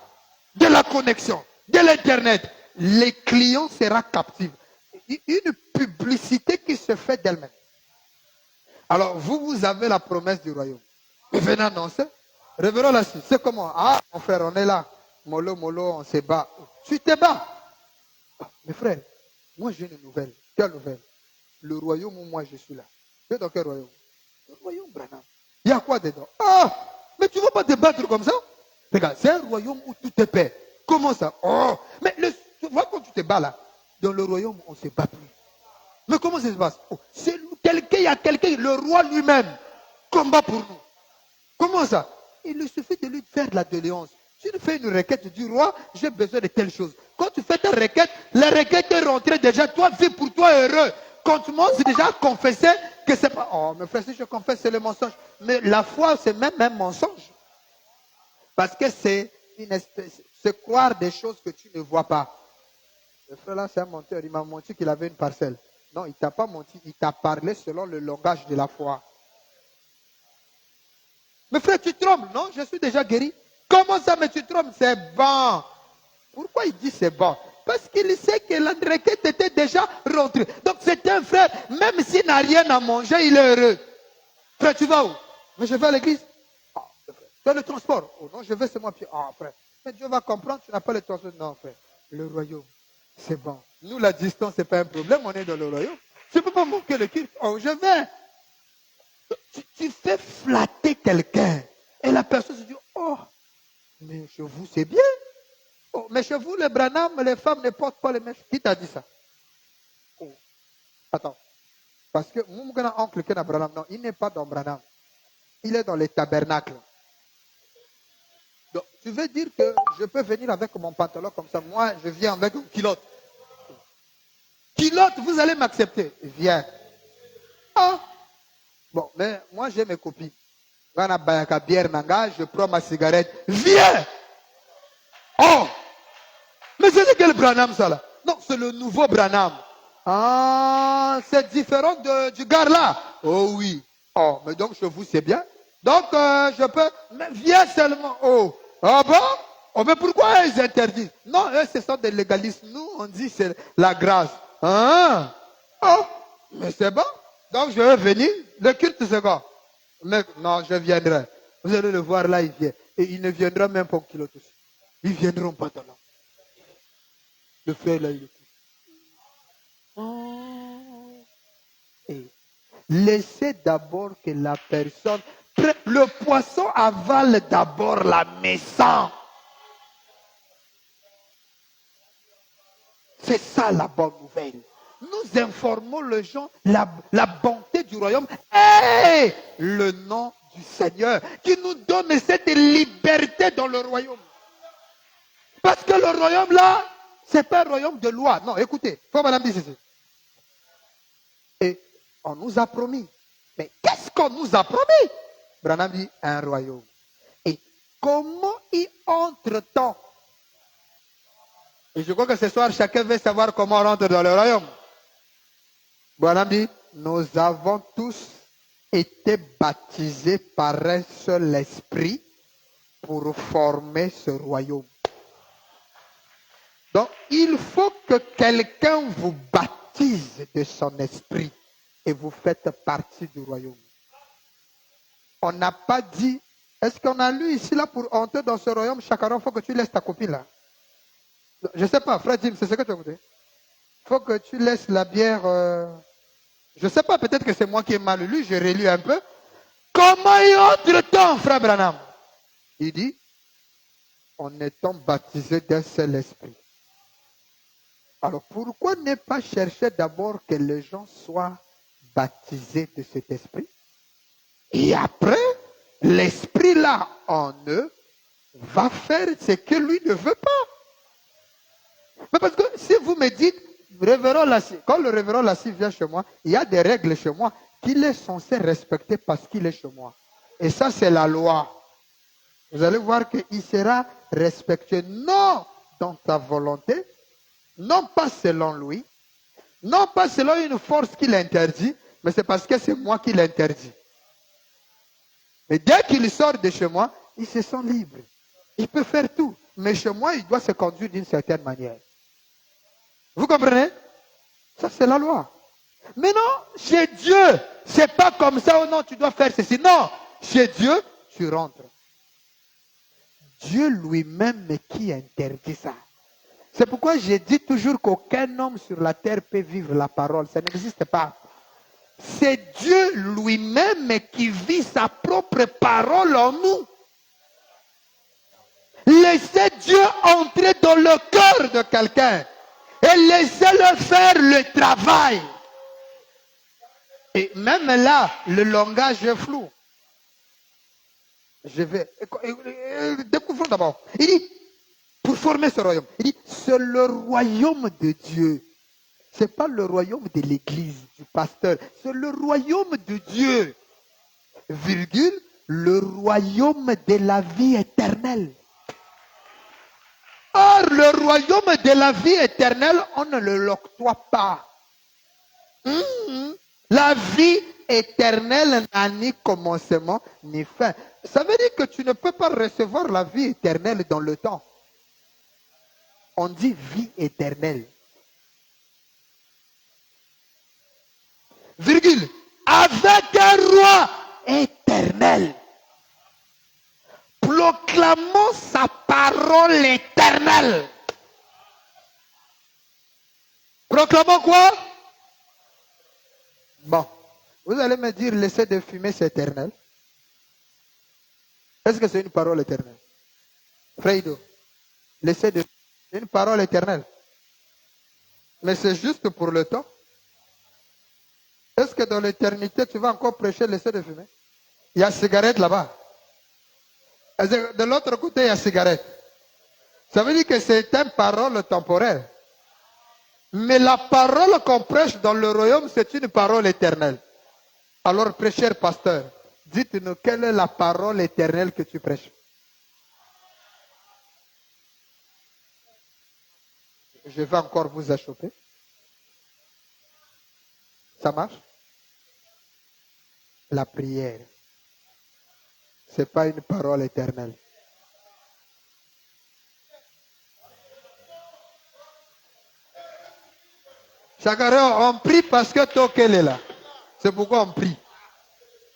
de la connexion, de l'Internet. Les clients seront captifs. Une publicité qui se fait d'elle-même. Alors, vous avez la promesse du royaume. Mais venez annoncer. Revenons là-dessus. C'est comment? Ah, mon frère, on est là. Mollo, on se bat. Tu te bats. Ah, mes frères, moi j'ai une nouvelle. Quelle nouvelle? Le royaume où moi je suis là. Tu es dans quel royaume? Le royaume Branham. Il y a quoi dedans? Ah, mais tu ne vas pas te battre comme ça? Regarde, c'est un royaume où tout est paix. Comment ça? Oh, mais tu vois quand tu te bats là, dans le royaume, on ne se bat plus. Mais comment ça se passe? Oh, il y a quelqu'un, le roi lui-même, combat pour nous. Comment ça? Il suffit de lui faire de la déliance. Si tu fais une requête du roi, j'ai besoin de telle chose. Quand tu fais ta requête, la requête est rentrée déjà, toi, vis pour toi heureux. Quand tu m'as déjà confessé que c'est pas... Oh, mais frère, si je confesse, c'est le mensonge. Mais la foi, c'est même un mensonge. Parce que c'est croire des choses que tu ne vois pas. Le frère là, c'est un menteur. Il m'a menti qu'il avait une parcelle. Non, il ne t'a pas menti. Il t'a parlé selon le langage de la foi. Mais frère, tu trembles. Non, je suis déjà guéri. Comment ça, mais tu trembles? C'est bon. Pourquoi il dit c'est bon? Parce qu'il sait que la requête était déjà rentrée. Donc c'est un frère, même s'il n'a rien à manger, il est heureux. Frère, tu vas où? Mais je vais à l'église. Ah, tu as le transport. Oh non, je vais seulement à pied. Ah, frère. Mais Dieu va comprendre, tu n'as pas le transport. Non, frère. Le royaume, c'est bon. Nous, la distance, ce n'est pas un problème, on est dans le royaume. Je ne peux pas manquer le culte. Oh, je vais. Tu fais flatter quelqu'un. Et la personne se dit, oh, mais chez vous, c'est bien. Oh, mais chez vous, les Branham, les femmes ne portent pas les mèches. Qui t'a dit ça? Oh. Attends. Parce que mon oncle qui est dans Branham, non, il n'est pas dans Branham. Il est dans les tabernacles. Donc, tu veux dire que je peux venir avec mon pantalon comme ça. Moi, je viens avec une culotte. Culotte, vous allez m'accepter. Viens. Ah. Bon, mais moi, j'ai mes copines. Je prends ma cigarette. Viens. Oh. Mais c'est quel Branham ça là? Non, c'est le nouveau Branham. Ah, c'est différent du gars là. Oh oui. Oh, mais donc chez vous c'est bien. Donc je peux. Mais viens seulement. Oh. Ah bon? Oh, mais pourquoi ils interdisent? Non, eux, ce sont des légalistes. Nous, on dit c'est la grâce. Ah. Oh, mais c'est bon. Donc je vais venir. Le culte c'est quoi? Mais non, je viendrai. Vous allez le voir là, il vient. Et il ne viendra même pas au kilo aussi. Ils viendront pas dans là. Le frère là, il est. Oh. Et laissez d'abord que la personne. Le poisson avale d'abord la maison. C'est ça la bonne nouvelle. Nous informons les gens la bonté du royaume et le nom du Seigneur qui nous donne cette liberté dans le royaume. Parce que le royaume là, c'est pas un royaume de loi. Non, écoutez, faut madame dire ceci. Et on nous a promis. Mais qu'est-ce qu'on nous a promis? Branham dit un royaume. Et comment y entre-t-on? Et je crois que ce soir, chacun veut savoir comment on rentre dans le royaume. Branham dit, nous avons tous été baptisés par un seul esprit pour former ce royaume. Donc, il faut que quelqu'un vous baptise de son esprit et vous faites partie du royaume. On n'a pas dit, est-ce qu'on a lu ici là pour entrer dans ce royaume, Chakaron, il faut que tu laisses ta copine là. Je ne sais pas, frère Jim, c'est ce que tu as écouté. Il faut que tu laisses la bière. Je ne sais pas, peut-être que c'est moi qui ai mal lu, j'ai relu un peu. Comment y entre-t-on, frère Branham? Il dit, en étant baptisé d'un seul esprit. Alors pourquoi ne pas chercher d'abord que les gens soient baptisés de cet esprit? Et après, l'esprit là en eux va faire ce que lui ne veut pas. Mais parce que si vous me dites, révérend Lassie, quand le révérend Lassie vient chez moi, il y a des règles chez moi qu'il est censé respecter parce qu'il est chez moi. Et ça, c'est la loi. Vous allez voir qu'il sera respecté non dans ta volonté, non pas selon lui, non pas selon une force qui l'interdit, mais c'est parce que c'est moi qui l'interdis. Mais dès qu'il sort de chez moi, il se sent libre. Il peut faire tout. Mais chez moi, il doit se conduire d'une certaine manière. Vous comprenez? Ça, c'est la loi. Mais non, chez Dieu, c'est pas comme ça. Oh non, tu dois faire ceci. Non, chez Dieu, tu rentres. Dieu lui-même qui interdit ça. C'est pourquoi je dis toujours qu'aucun homme sur la terre peut vivre la parole. Ça n'existe pas. C'est Dieu lui-même qui vit sa propre parole en nous. Laissez Dieu entrer dans le cœur de quelqu'un et laissez-le faire le travail. Et même là, le langage est flou. Je vais... Découvrons d'abord. Il dit, pour former ce royaume, il dit, c'est le royaume de Dieu. Ce n'est pas le royaume de l'église, du pasteur. C'est le royaume de Dieu. Virgule, le royaume de la vie éternelle. Or, le royaume de la vie éternelle, on ne l'octroie pas. La vie éternelle n'a ni commencement ni fin. Ça veut dire que tu ne peux pas recevoir la vie éternelle dans le temps. On dit vie éternelle. Virgule. Avec un roi éternel. Proclamons sa parole éternelle. Proclamons quoi? Bon. Vous allez me dire, laissez de fumer, c'est éternel. Est-ce que c'est une parole éternelle? Fraido, laissez de fumer, c'est une parole éternelle. Mais c'est juste pour le temps. Est-ce que dans l'éternité, tu vas encore prêcher laisser de fumer? Il y a cigarette là-bas. De l'autre côté, il y a cigarette. Ça veut dire que c'est une parole temporaire. Mais la parole qu'on prêche dans le royaume, c'est une parole éternelle. Alors, prêcheur, pasteur, dites-nous quelle est la parole éternelle que tu prêches. Je vais encore vous achoper. Ça marche? La prière. Ce n'est pas une parole éternelle. Chacun, on prie parce que Tokel est là. C'est pourquoi on prie.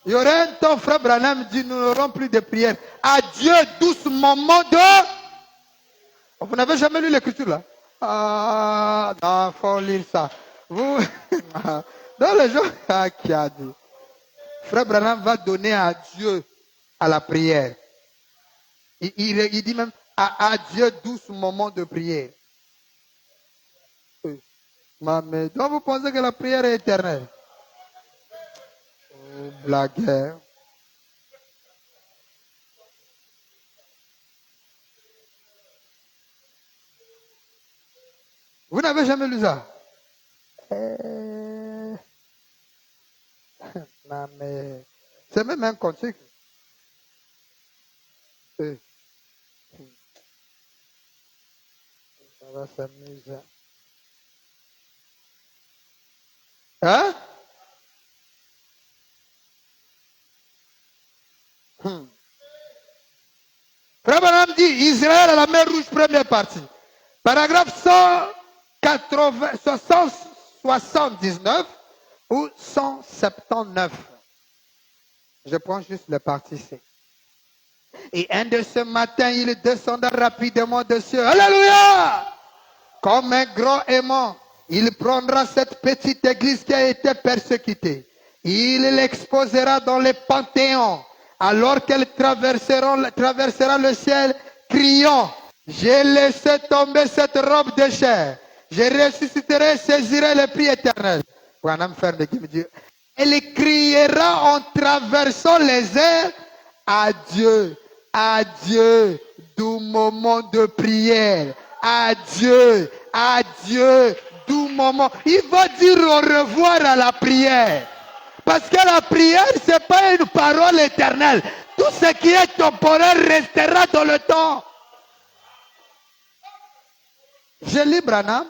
Il y aurait un temps, frère Branham dit, nous n'aurons plus de prière. Adieu, douce moment de... Vous n'avez jamais lu l'écriture là? Ah, non, il faut lire ça. Vous... Dans les gens qui a dit, frère Branham va donner à Dieu à la prière. Il dit même à Dieu 12 moments de prière. Mais donc vous pensez que la prière est éternelle? Oh, blagueur. Vous n'avez jamais lu ça? Non, mais c'est même un conseil. Ça va s'amuser. Hein? Frère Branham dit Israël à la mer Rouge, première partie. Paragraphe 179 ou 179. Je prends juste le partie C. Et un de ce matin, il descendra rapidement de cieux. Alléluia! Comme un grand aimant, il prendra cette petite église qui a été persécutée. Il l'exposera dans les panthéons, alors qu'elle traversera le ciel, criant, j'ai laissé tomber cette robe de chair. Je ressusciterai et saisirai le prix éternel. Elle criera en traversant les airs, adieu, adieu, du moment de prière. Adieu, adieu, doux moment. Il va dire au revoir à la prière. Parce que la prière, ce n'est pas une parole éternelle. Tout ce qui est temporaire restera dans le temps. Je lis Branham.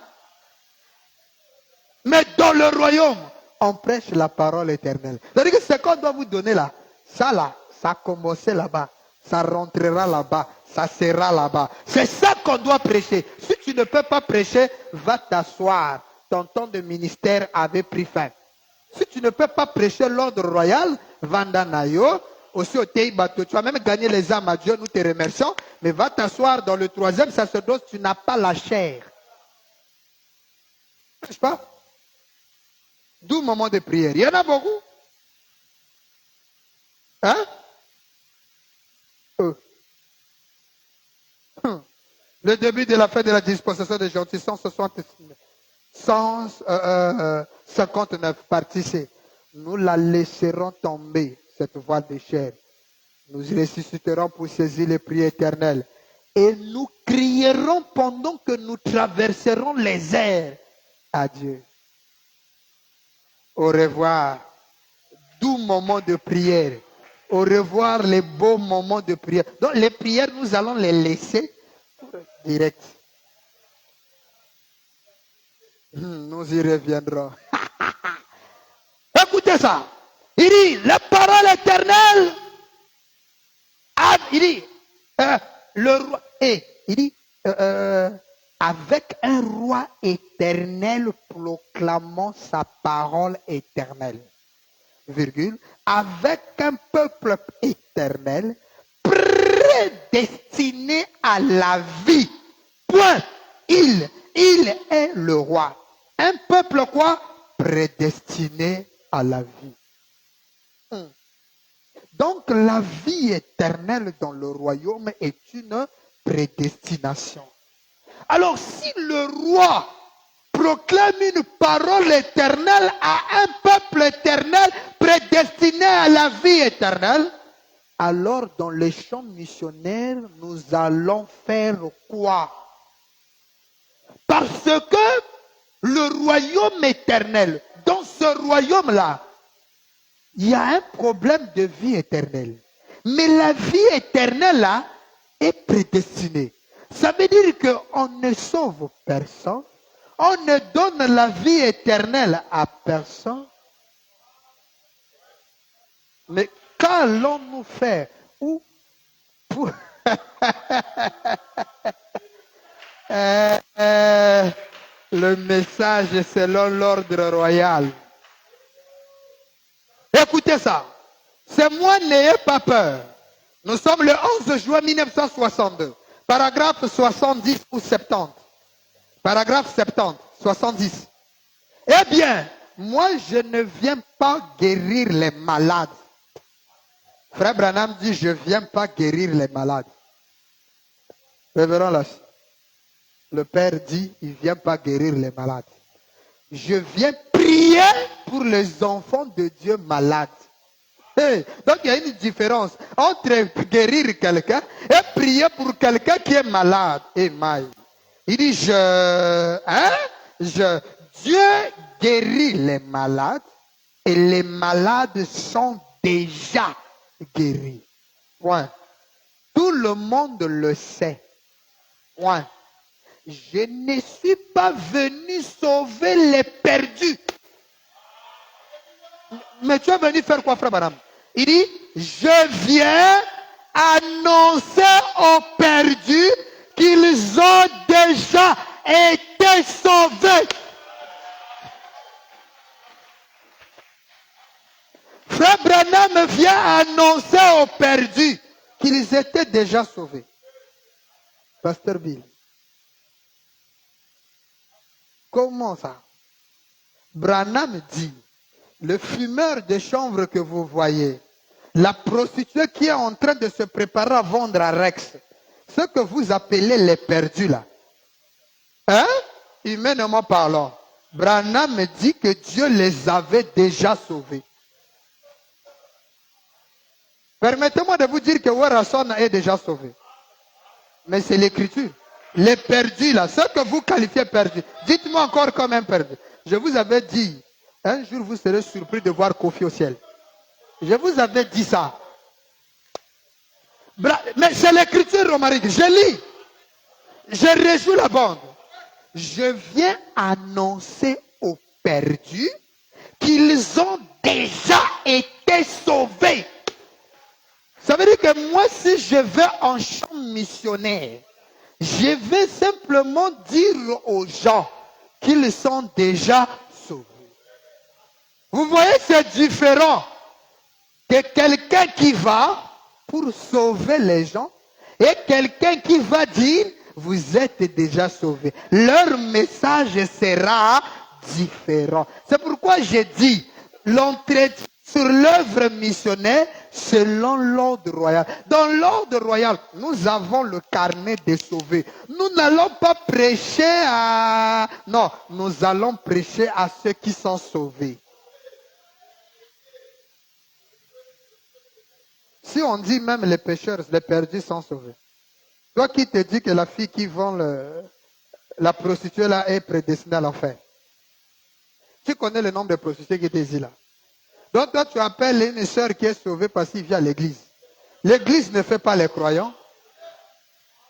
Mais dans le royaume, on prêche la parole éternelle. C'est-à-dire que ce qu'on doit vous donner là, ça a commencé là-bas. Ça rentrera là-bas. Ça sera là-bas. C'est ça qu'on doit prêcher. Si tu ne peux pas prêcher, va t'asseoir. Ton temps de ministère avait pris fin. Si tu ne peux pas prêcher l'ordre royal, Vandanayo, aussi au Teibato, tu vas même gagner les âmes à Dieu, nous te remercions, mais va t'asseoir dans le troisième sacerdoce, tu n'as pas la chair. N'est-ce pas? D'où moment de prière. Il y en a beaucoup. Hein? Le début de la fête de la dispensation des gentils, 159 partie C. Nous la laisserons tomber, cette voile de chair. Nous ressusciterons pour saisir les prix éternels. Et nous crierons pendant que nous traverserons les airs. Adieu. Au revoir. Doux moment de prière. Au revoir les beaux moments de prière. Donc les prières, nous allons les laisser direct. Nous y reviendrons. Écoutez ça. Il dit, la parole éternelle, il dit, le roi, et il dit, avec un roi éternel proclamant sa parole éternelle, virgule, avec un peuple éternel prédestiné à la vie. Point. Il est le roi. Un peuple quoi? Prédestiné à la vie. Donc la vie éternelle dans le royaume est une prédestination. Alors si le roi proclame une parole éternelle à un peuple éternel prédestiné à la vie éternelle, alors dans les champs missionnaires, nous allons faire quoi? Parce que le royaume éternel, dans ce royaume-là, il y a un problème de vie éternelle. Mais la vie éternelle là est prédestinée. Ça veut dire qu'on ne sauve personne. On ne donne la vie éternelle à personne. Mais qu'allons-nous faire? Ou pour... le message selon l'ordre royal. Écoutez ça. C'est moi, n'ayez pas peur. Nous sommes le 11 juin 1962. Paragraphe 70 ou 70. Paragraphe 70, 70. Eh bien, moi, je ne viens pas guérir les malades. Frère Branham dit, je ne viens pas guérir les malades. Révérend Lachi. Le Père dit, il ne vient pas guérir les malades. Je viens prier pour les enfants de Dieu malades. Hey, donc il y a une différence entre guérir quelqu'un et prier pour quelqu'un qui est malade. Et il dit, Dieu guérit les malades et les malades sont déjà guéris. Point. Tout le monde le sait. Point. Je ne suis pas venu sauver les perdus. Mais tu es venu faire quoi, frère Madame? Il dit, je viens annoncer aux perdus qu'ils ont déjà été sauvés. Frère Branham vient annoncer aux perdus qu'ils étaient déjà sauvés. Pasteur Bill. Comment ça? Branham dit, le fumeur de chanvre que vous voyez, la prostituée qui est en train de se préparer à vendre à Rex, ce que vous appelez les perdus là, hein? Humainement parlant, Branham dit que Dieu les avait déjà sauvés. Permettez-moi de vous dire que Warasson est déjà sauvé. Mais c'est l'écriture. Les perdus là, ceux que vous qualifiez perdus, dites-moi encore comme un perdu. Je vous avais dit, un jour vous serez surpris de voir Kofi au ciel. Je vous avais dit ça. Mais c'est l'écriture romarique. Je lis. Je réjouis la bande. Je viens annoncer aux perdus qu'ils ont déjà été sauvés. Ça veut dire que moi, si je vais en champ missionnaire, je vais simplement dire aux gens qu'ils sont déjà sauvés. Vous voyez, c'est différent que quelqu'un qui va pour sauver les gens et quelqu'un qui va dire, vous êtes déjà sauvés. Leur message sera différent. C'est pourquoi j'ai dit, l'entretien sur l'œuvre missionnaire selon l'ordre royal. Dans l'ordre royal, nous avons le carnet des sauvés. Nous n'allons pas prêcher à... Non, nous allons prêcher à ceux qui sont sauvés. Si on dit même les pécheurs, les perdus sont sauvés. Toi qui te dis que la fille qui vend la prostituée là est prédestinée à l'enfer. Tu connais le nombre de prostituées qui étaient ici là. Donc toi tu appelles une sœur qui est sauvée parce qu'il vient à l'église. L'église ne fait pas les croyants.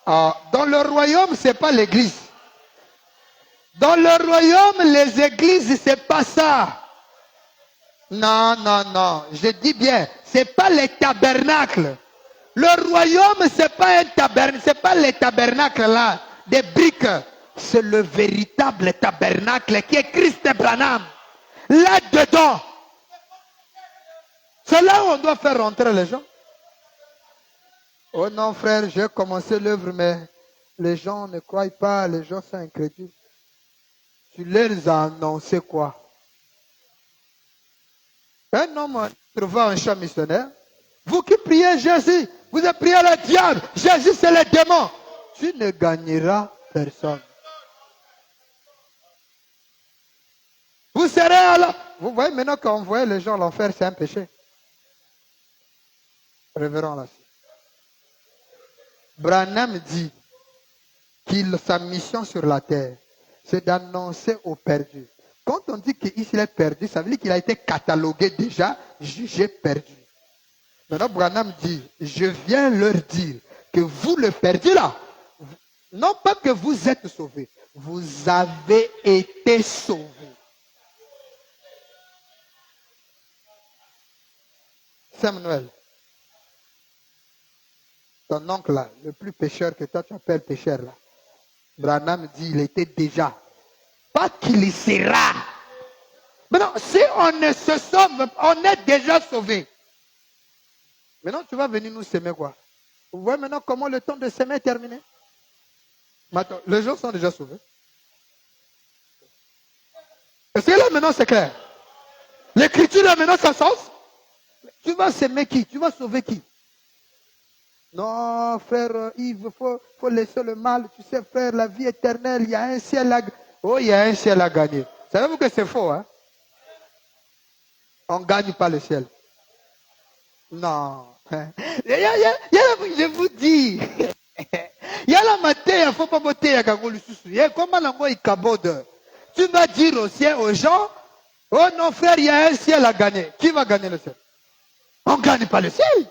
Dans le royaume, ce n'est pas l'église. Dans le royaume, les églises, c'est pas ça. Non, non, non. Je dis bien, c'est pas les tabernacles. Le royaume, c'est pas un tabernacle, c'est pas les tabernacles là, des briques. c'est le véritable tabernacle qui est Christ Branham. Là-dedans. C'est là où on doit faire rentrer les gens. Oh non, frère, j'ai commencé l'œuvre, mais les gens ne croient pas, les gens sont incrédules. Tu leur as annoncé quoi? Un homme trouva un champ missionnaire. Vous qui priez Jésus, vous avez prié le diable. Jésus, c'est le démon. Tu ne gagneras personne. Vous serez à la... Vous voyez maintenant qu'envoyer les gens à l'enfer, c'est un péché. Révérend là. Branham dit qu'il sa mission sur la terre, c'est d'annoncer aux perdus. Quand on dit qu'il est perdu, ça veut dire qu'il a été catalogué déjà, jugé perdu. Maintenant, Branham dit, je viens leur dire que vous le perdus là, non pas que vous êtes sauvés, vous avez été sauvés. Samuel, ton oncle là, le plus pécheur que toi tu appelles pécheur là, Branham dit, il était déjà. Pas qu'il y sera. Maintenant, si on ne se sauve, on est déjà sauvé. Maintenant, tu vas venir nous s'aimer quoi? Vous voyez maintenant comment le temps de s'aimer est terminé? Maintenant, les gens sont déjà sauvés. Est-ce que là maintenant c'est clair? L'écriture là maintenant ça sens? Tu vas s'aimer qui? Tu vas sauver qui? Non, frère Yves, faut laisser le mal. Tu sais, frère, la vie éternelle, il y a un ciel à gagner. Oh, il y a un ciel à gagner. Savez-vous que c'est faux, hein? On ne gagne pas le ciel. Non. Je vous dis. Il y a la matière, il ne faut pas botter à Gagol Soussou. Comment l'angoisse il cabode? Tu vas dire au ciel, aux gens, oh non, frère, il y a un ciel à gagner. Qui va gagner le ciel? On ne gagne pas le ciel.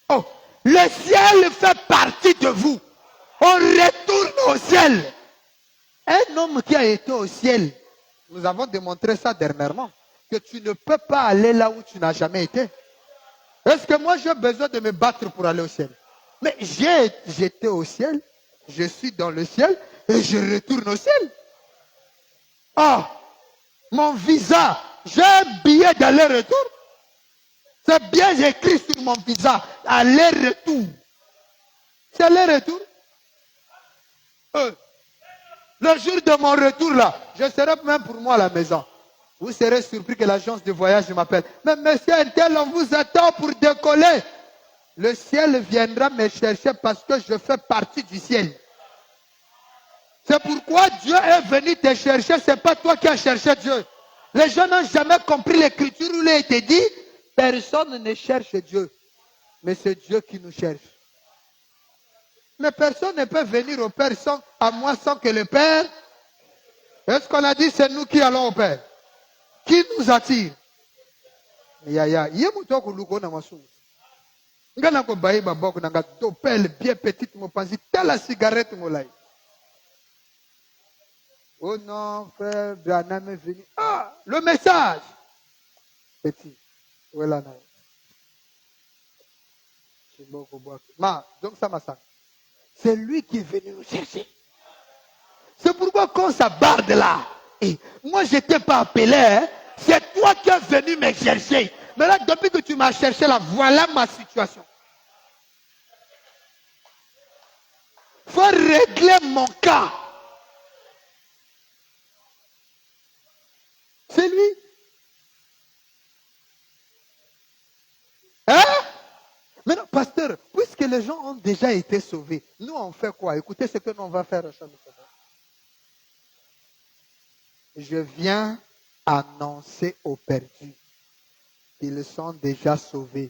Oh, le ciel fait partie de vous. On retourne au ciel. Un homme qui a été au ciel, nous avons démontré ça dernièrement, que tu ne peux pas aller là où tu n'as jamais été. Est-ce que moi j'ai besoin de me battre pour aller au ciel? Mais j'étais au ciel, je suis dans le ciel et je retourne au ciel. Ah, mon visa, j'ai un billet d'aller-retour. C'est bien écrit sur mon visa, aller-retour. C'est aller-retour. Le jour de mon retour là, je serai même pour moi à la maison. Vous serez surpris que l'agence de voyage m'appelle. Mais monsieur Intel, on vous attend pour décoller. Le ciel viendra me chercher parce que je fais partie du ciel. C'est pourquoi Dieu est venu te chercher, ce n'est pas toi qui as cherché Dieu. Les gens n'ont jamais compris l'écriture où il a été dit, personne ne cherche Dieu, mais c'est Dieu qui nous cherche. Mais personne ne peut venir au Père à moi sans que le Père... Est-ce qu'on a dit c'est nous qui allons au Père? Qui nous attire? Oh non, frère, Branham est venu. Ah, le message. Petit. Où est la naïe? Donc ça m'a ça. C'est lui qui est venu nous chercher. C'est pourquoi quand ça barde là, et moi je n'étais pas appelé, hein, c'est toi qui es venu me chercher. Mais là, depuis que tu m'as cherché là, voilà ma situation. Il faut régler mon cas. C'est lui. Hein? Mais non, pasteur, puisque les gens ont déjà été sauvés, nous on fait quoi? Écoutez ce que nous on va faire. Je viens annoncer aux perdus qu'ils sont déjà sauvés.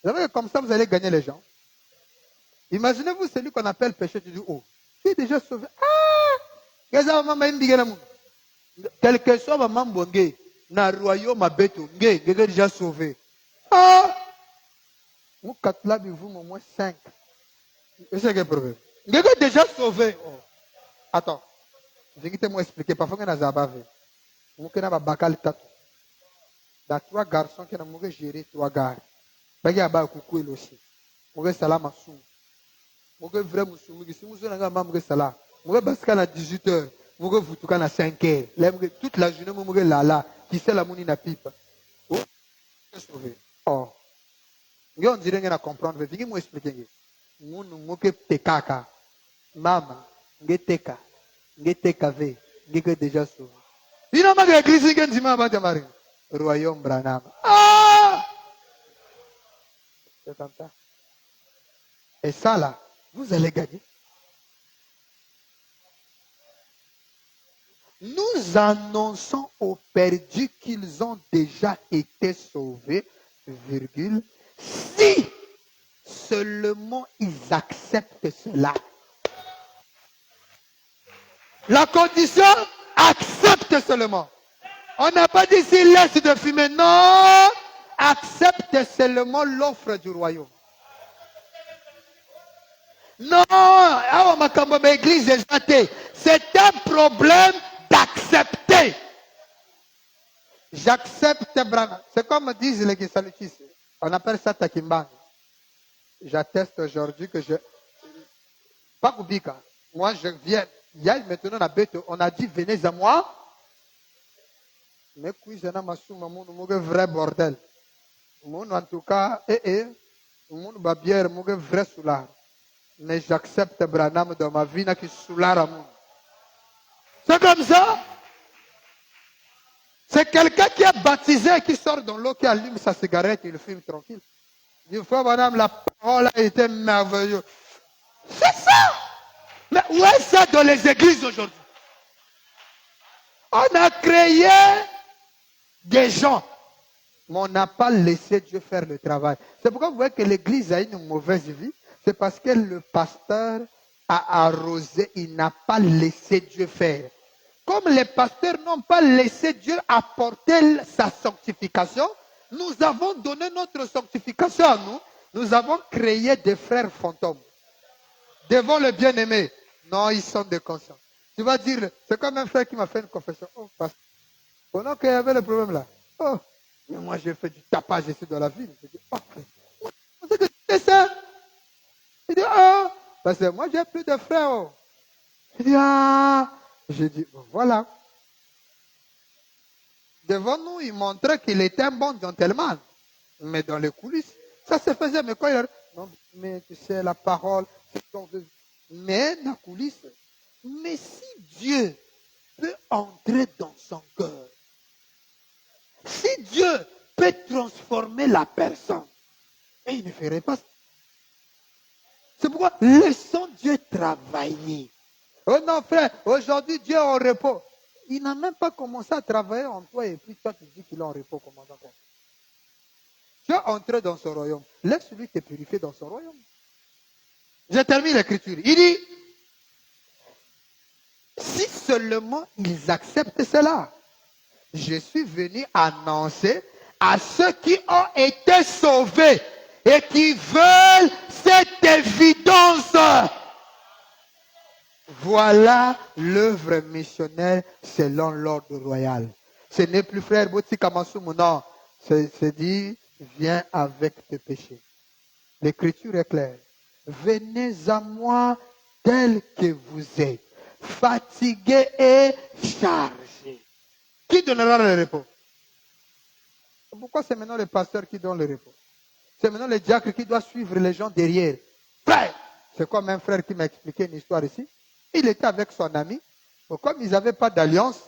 Vous savez que comme ça, vous allez gagner les gens. Imaginez-vous celui qu'on appelle péché, tu dis, oh, tu es déjà sauvé. Ah! Quel que soit ma maman, na royaume ma bête, déjà sauvé. Ah! Vous quatre vous au moins 5. C'est ce que le problème. Déjà sauvé. Oh. Attends. Je vais te expliquer. Parfois, on a zabavé. On a bakal tatou. Il y a 3 garçons qui ont géré 3 gares. Il y a un coucou aussi. On va salam à sou. Je vrai musulman, si musulman n'a pas sala. Je parce qu'à 18h, je vous tout à 5h. Toute la journée, je là, qui sait la mouni na pipe. Oh. On dirait qu'on a comprendre. Je vais expliquer. Je vais te kaka. Maman, je vais te kaka. Je vais te kaka. Je vais déjà sauvé. Il n'y a pas d'église qui dit avant de marier. Royaume Branham. Ah! C'est comme ça. Et ça là, vous allez gagner. Nous annonçons aux perdus qu'ils ont déjà été sauvés, virgule, si seulement ils acceptent cela. La condition, accepte seulement. On n'a pas dit s'il laisse de fumer, non, accepte seulement l'offre du royaume. Non, c'est un problème d'accepter. J'accepte Branham. C'est comme disent les Guissalutistes. On appelle ça Takimbang. J'atteste aujourd'hui que je... Pas Koubika. Moi, je viens. Il y a maintenant la bête. On a dit, venez à moi. Mais puis, je n'ai pas un vrai bordel. En tout cas, mon babière, mon vrai soulard. Mais j'accepte Branham dans ma vie, qui soulard à moi. C'est comme ça. C'est quelqu'un qui est baptisé, qui sort dans l'eau, qui allume sa cigarette, il fume tranquille. Une fois, madame, la parole a été merveilleuse. C'est ça. Mais où est ça dans les églises aujourd'hui? On a créé des gens, mais on n'a pas laissé Dieu faire le travail. C'est pourquoi vous voyez que l'église a une mauvaise vie. C'est parce que le pasteur a arrosé, il n'a pas laissé Dieu faire. Comme les pasteurs n'ont pas laissé Dieu apporter sa sanctification, nous avons donné notre sanctification à nous. Nous avons créé des frères fantômes. Devant le bien-aimé. Non, ils sont des conscients. Tu vas dire, c'est comme un frère qui m'a fait une confession. Oh, pasteur, pendant qu'il y avait le problème là. Oh, mais moi j'ai fait du tapage ici dans la ville. Je dis, oh, on sait que c'est ça. Il dit, ah, parce que moi j'ai plus de frères. Oh. Il dit, ah. J'ai dit, bon, voilà. Devant nous, il montrait qu'il était un bon gentleman. Mais dans les coulisses, ça se faisait. Mais quand il a... Non, mais tu sais, la parole, c'est ton... Mais dans les coulisses, mais si Dieu peut entrer dans son cœur, si Dieu peut transformer la personne, et il ne ferait pas ça. C'est pourquoi laissons Dieu travailler. Oh non, frère, aujourd'hui Dieu est en repos. Il n'a même pas commencé à travailler en toi et puis toi tu dis qu'il est en repos. Comment ça? Dieu est entré dans son royaume. Laisse-lui te purifier dans son royaume. Je termine l'écriture. Il dit, si seulement ils acceptent cela, je suis venu annoncer à ceux qui ont été sauvés et qui veulent cette évidence. Voilà l'œuvre missionnaire selon l'ordre royal. Ce n'est plus frère Boti Kamasumu, non. C'est dit, viens avec tes péchés. L'écriture est claire. Venez à moi tel que vous êtes, fatigués et chargés. Qui donnera le repos? Pourquoi c'est maintenant le pasteur qui donne le repos? C'est maintenant le diacre qui doit suivre les gens derrière. Frère, c'est comme un frère qui m'a expliqué une histoire ici. Il était avec son ami. Comme ils n'avaient pas d'alliance,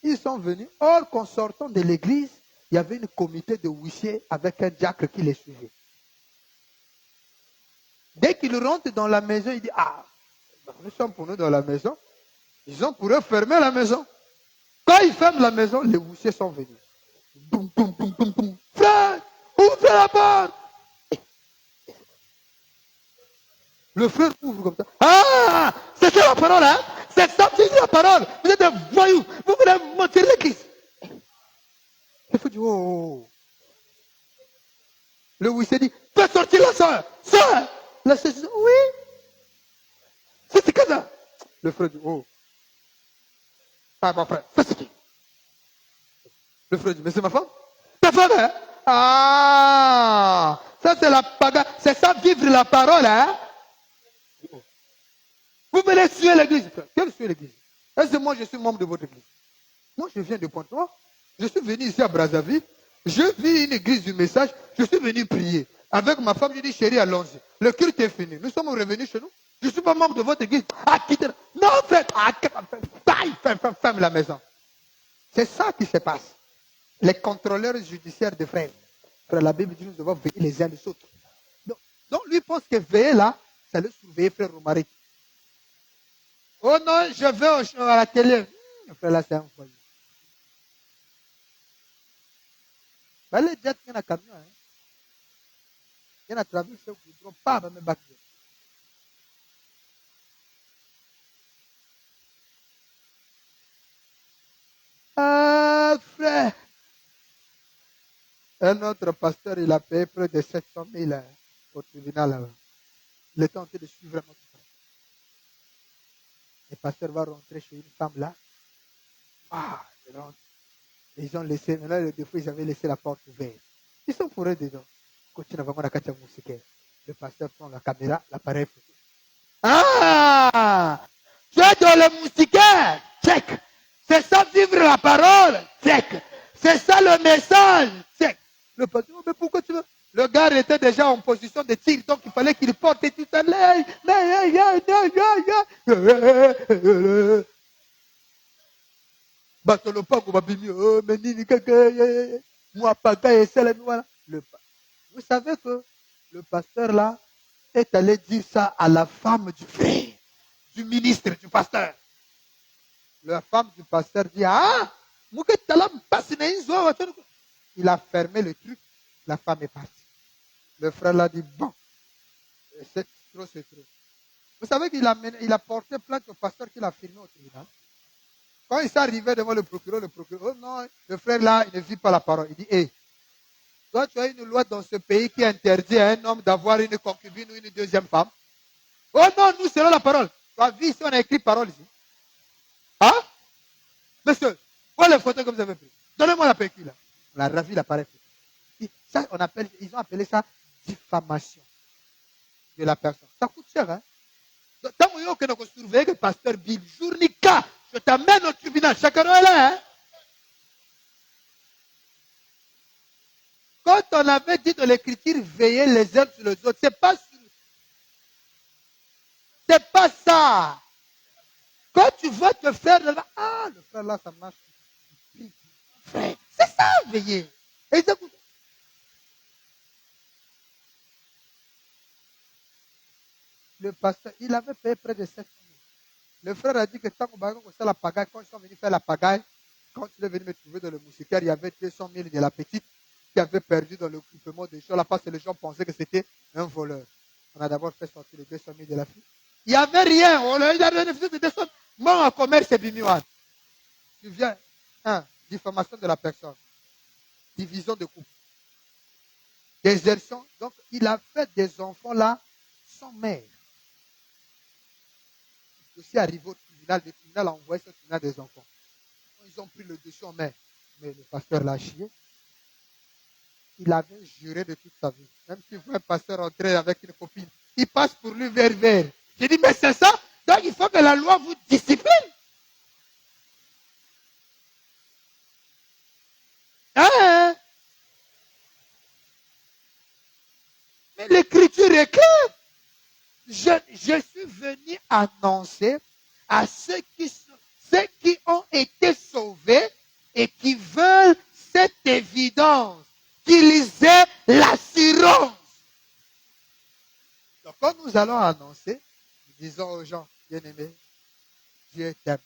ils sont venus. Or, qu'en sortant de l'église, il y avait une comité de huissiers avec un diacre qui les suivait. Dès qu'ils rentrent dans la maison, il dit, ah, nous sommes pour nous dans la maison. Ils ont pour eux fermer la maison. Quand ils ferment la maison, les huissiers sont venus. Boum, boum, boum, boum, boum. Frère, ouvrez la porte. Le frère ouvre comme ça. Ah, c'est ça la parole, hein? C'est ça qui dit la parole. Vous êtes un voyou. Vous voulez mentir l'église. Il faut dire, oh. Le huissier dit, fais sortir la soeur. Soeur. La soeur dit, oui. C'est que ça. Le frère dit, oh. Ah, mon frère, fais sortir. Le frère dit, mais c'est ma femme. Ta femme, hein? Ah. Ça, c'est la paga. C'est ça, vivre la parole, hein? Vous venez suer l'église. Quelle suer l'église? Est-ce que moi, je suis membre de votre église? Moi, je viens de Pointe-Noire. Je suis venu ici à Brazzaville. Je vis une église du message. Je suis venu prier. Avec ma femme, je dis, chérie, allons-y. Le culte est fini. Nous sommes revenus chez nous. Je ne suis pas membre de votre église. Ah, quittez. Non, faites. Ferme la maison. C'est ça qui se passe. Les contrôleurs judiciaires de frères. Frère, la Bible dit que nous devons veiller les uns les autres. Donc, lui pense que veiller là, ça le surveiller, frère Romaric. Oh non, je vais à la télé. Frère, là, c'est un foyer. Bah, les jets, il y a un camion. Hein. Il y a un traversé, il ne pas me battre. Ah, frère. Un autre pasteur, il a payé près de 700 000 au tribunal là-bas. Il est en train de suivre notre frère. Le pasteur va rentrer chez une femme là. Ah, il rentre. Ils ont laissé, maintenant, des fois, ils avaient laissé la porte ouverte. Ils sont fourrés dedans. Continue avant la carte musique. Le pasteur prend la caméra, l'appareil photo. Ah! Tu es dans le moustiquaire? Check. C'est ça vivre la parole? Check. C'est ça le message? Check. Le pasteur, mais pourquoi tu veux? Le gars était déjà en position de tir, donc il fallait qu'il porte tout à l'œil. Vous savez que le pasteur là est allé dire ça à la femme du frère, du ministre, du pasteur. La femme du pasteur dit, ah, il a fermé le truc, la femme est partie. Le frère l'a dit, bon, c'est trop, c'est trop. Vous savez qu'il a porté plainte au pasteur qu'il a firmé au tribunal. Quand il s'est arrivé devant le procureur, oh non, le frère là, il ne vit pas la parole. Il dit, hé, toi tu as une loi dans ce pays qui interdit à un homme d'avoir une concubine ou une deuxième femme. Oh non, nous selon la parole. Tu as vu ici, on a écrit parole ici. Hein? Monsieur, voilà les photos que vous avez prises. Donnez-moi la pellicule là. On a ravi l'appareil. Ça, ils ont appelé ça diffamation de la personne. Ça coûte cher, hein? Tant que nous surveillons que pasteur Bill, journica, je t'amène au tribunal. Chacun est là, hein? Quand on avait dit dans l'écriture, veiller les uns sur les autres, c'est pas ça. Quand tu vas te faire, ah, le frère là, ça marche. Frère, c'est ça, veiller. Exactement. Le pasteur, il avait payé près de 7 000. Le frère a dit que tant qu'on fait la pagaille, quand ils sont venus faire la pagaille, quand il est venu me trouver dans le moustiquaire, il y avait 200 000 de la petite qui avait perdu dans le groupement des gens là parce que les gens pensaient que c'était un voleur. On a d'abord fait sortir les 200 000 de la fille. Il n'y avait rien. On a refusé de 200 000. Moi, en commerce, c'est bimiouane. Tu viens. Diffamation de la personne. Division de couple. Désertion. Donc, il a fait des enfants là sans mère. Il est aussi arrivé au tribunal. Le tribunal a envoyé ce tribunal des enfants. Ils ont pris le dessus en main. Mais le pasteur l'a chié. Il avait juré de toute sa vie. Même si vous un pasteur entrer avec une copine, il passe pour lui vers. J'ai dit, mais c'est ça. Donc, il faut que la loi vous discipline. Hein? Mais l'écriture est claire. Je suis venu annoncer à ceux qui ont été sauvés et qui veulent cette évidence, qu'ils aient l'assurance. Donc, quand nous allons annoncer, nous disons aux gens, bien-aimés, Dieu t'aime.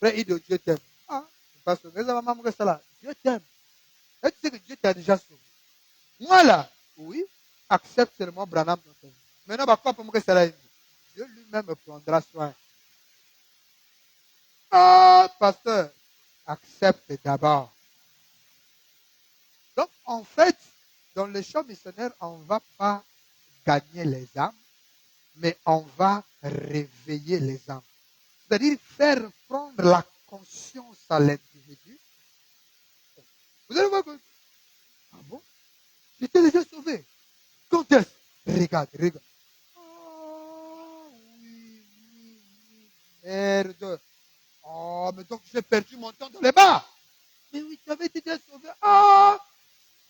Frère Ido, Dieu t'aime. Ah, parce que Dieu t'aime. Et tu sais que Dieu t'a déjà sauvé. Moi là, oui, accepte seulement Branham dans ta vie. Maintenant, pourquoi pour moi que cela est Dieu lui-même me prendra soin. Ah, pasteur, accepte d'abord. Donc, en fait, dans le champ missionnaire, on ne va pas gagner les âmes, mais on va réveiller les âmes. C'est-à-dire faire prendre la conscience à l'individu. Vous allez voir que, ah bon, j'étais déjà sauvé. Quand est-ce? Regarde. Oh, oui. Merde. Oh, mais donc j'ai perdu mon temps dans les bars. Mais oui, tu avais dit d'être sauvé. Ah!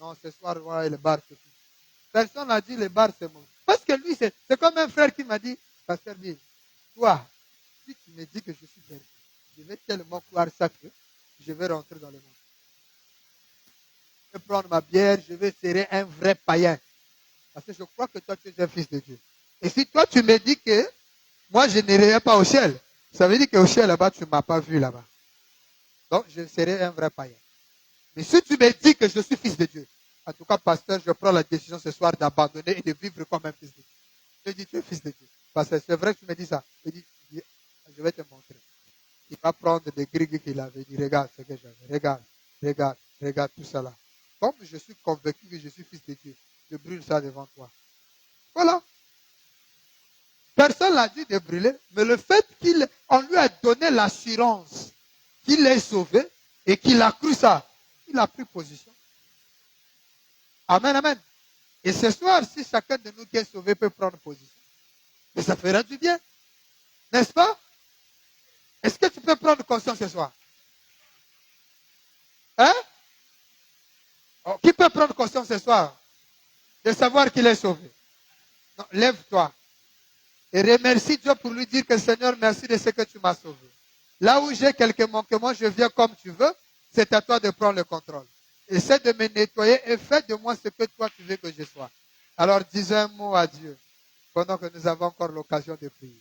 Non, ce soir, voilà, les bars, c'est tout. Personne n'a dit les bars, c'est mauvais. Parce que lui, c'est comme un frère qui m'a dit, Pasteur Bill, toi, si tu me dis que je suis perdu, je vais tellement croire ça que je vais rentrer dans le monde. Je vais prendre ma bière, je vais serrer un vrai païen. Parce que je crois que toi, tu es un fils de Dieu. Et si toi, tu me dis que moi, je n'irai pas au ciel, ça veut dire qu'au ciel, là-bas, tu ne m'as pas vu là-bas. Donc, je serai un vrai païen. Mais si tu me dis que je suis fils de Dieu, en tout cas, pasteur, je prends la décision ce soir d'abandonner et de vivre comme un fils de Dieu. Je dis, tu es fils de Dieu. Parce que c'est vrai que tu me dis ça. Je vais te montrer. Il va prendre des grilles qu'il avait dit, regarde ce que j'avais. Regarde, regarde, regarde tout ça là. Comme je suis convaincu que je suis fils de Dieu, je brûle ça devant toi. Voilà. Personne l'a dit de brûler, mais le fait qu'on lui a donné l'assurance qu'il est sauvé et qu'il a cru ça, il a pris position. Amen, amen. Et ce soir, si chacun de nous qui est sauvé peut prendre position, mais ça fera du bien. N'est-ce pas? Est-ce que tu peux prendre conscience ce soir? Hein? Oh, qui peut prendre conscience ce soir de savoir qu'il est sauvé? Non, lève-toi et remercie Dieu pour lui dire que Seigneur, merci de ce que tu m'as sauvé. Là où j'ai quelques manquements, je viens comme tu veux. C'est à toi de prendre le contrôle. Essaie de me nettoyer et fais de moi ce que toi tu veux que je sois. Alors dis un mot à Dieu pendant que nous avons encore l'occasion de prier.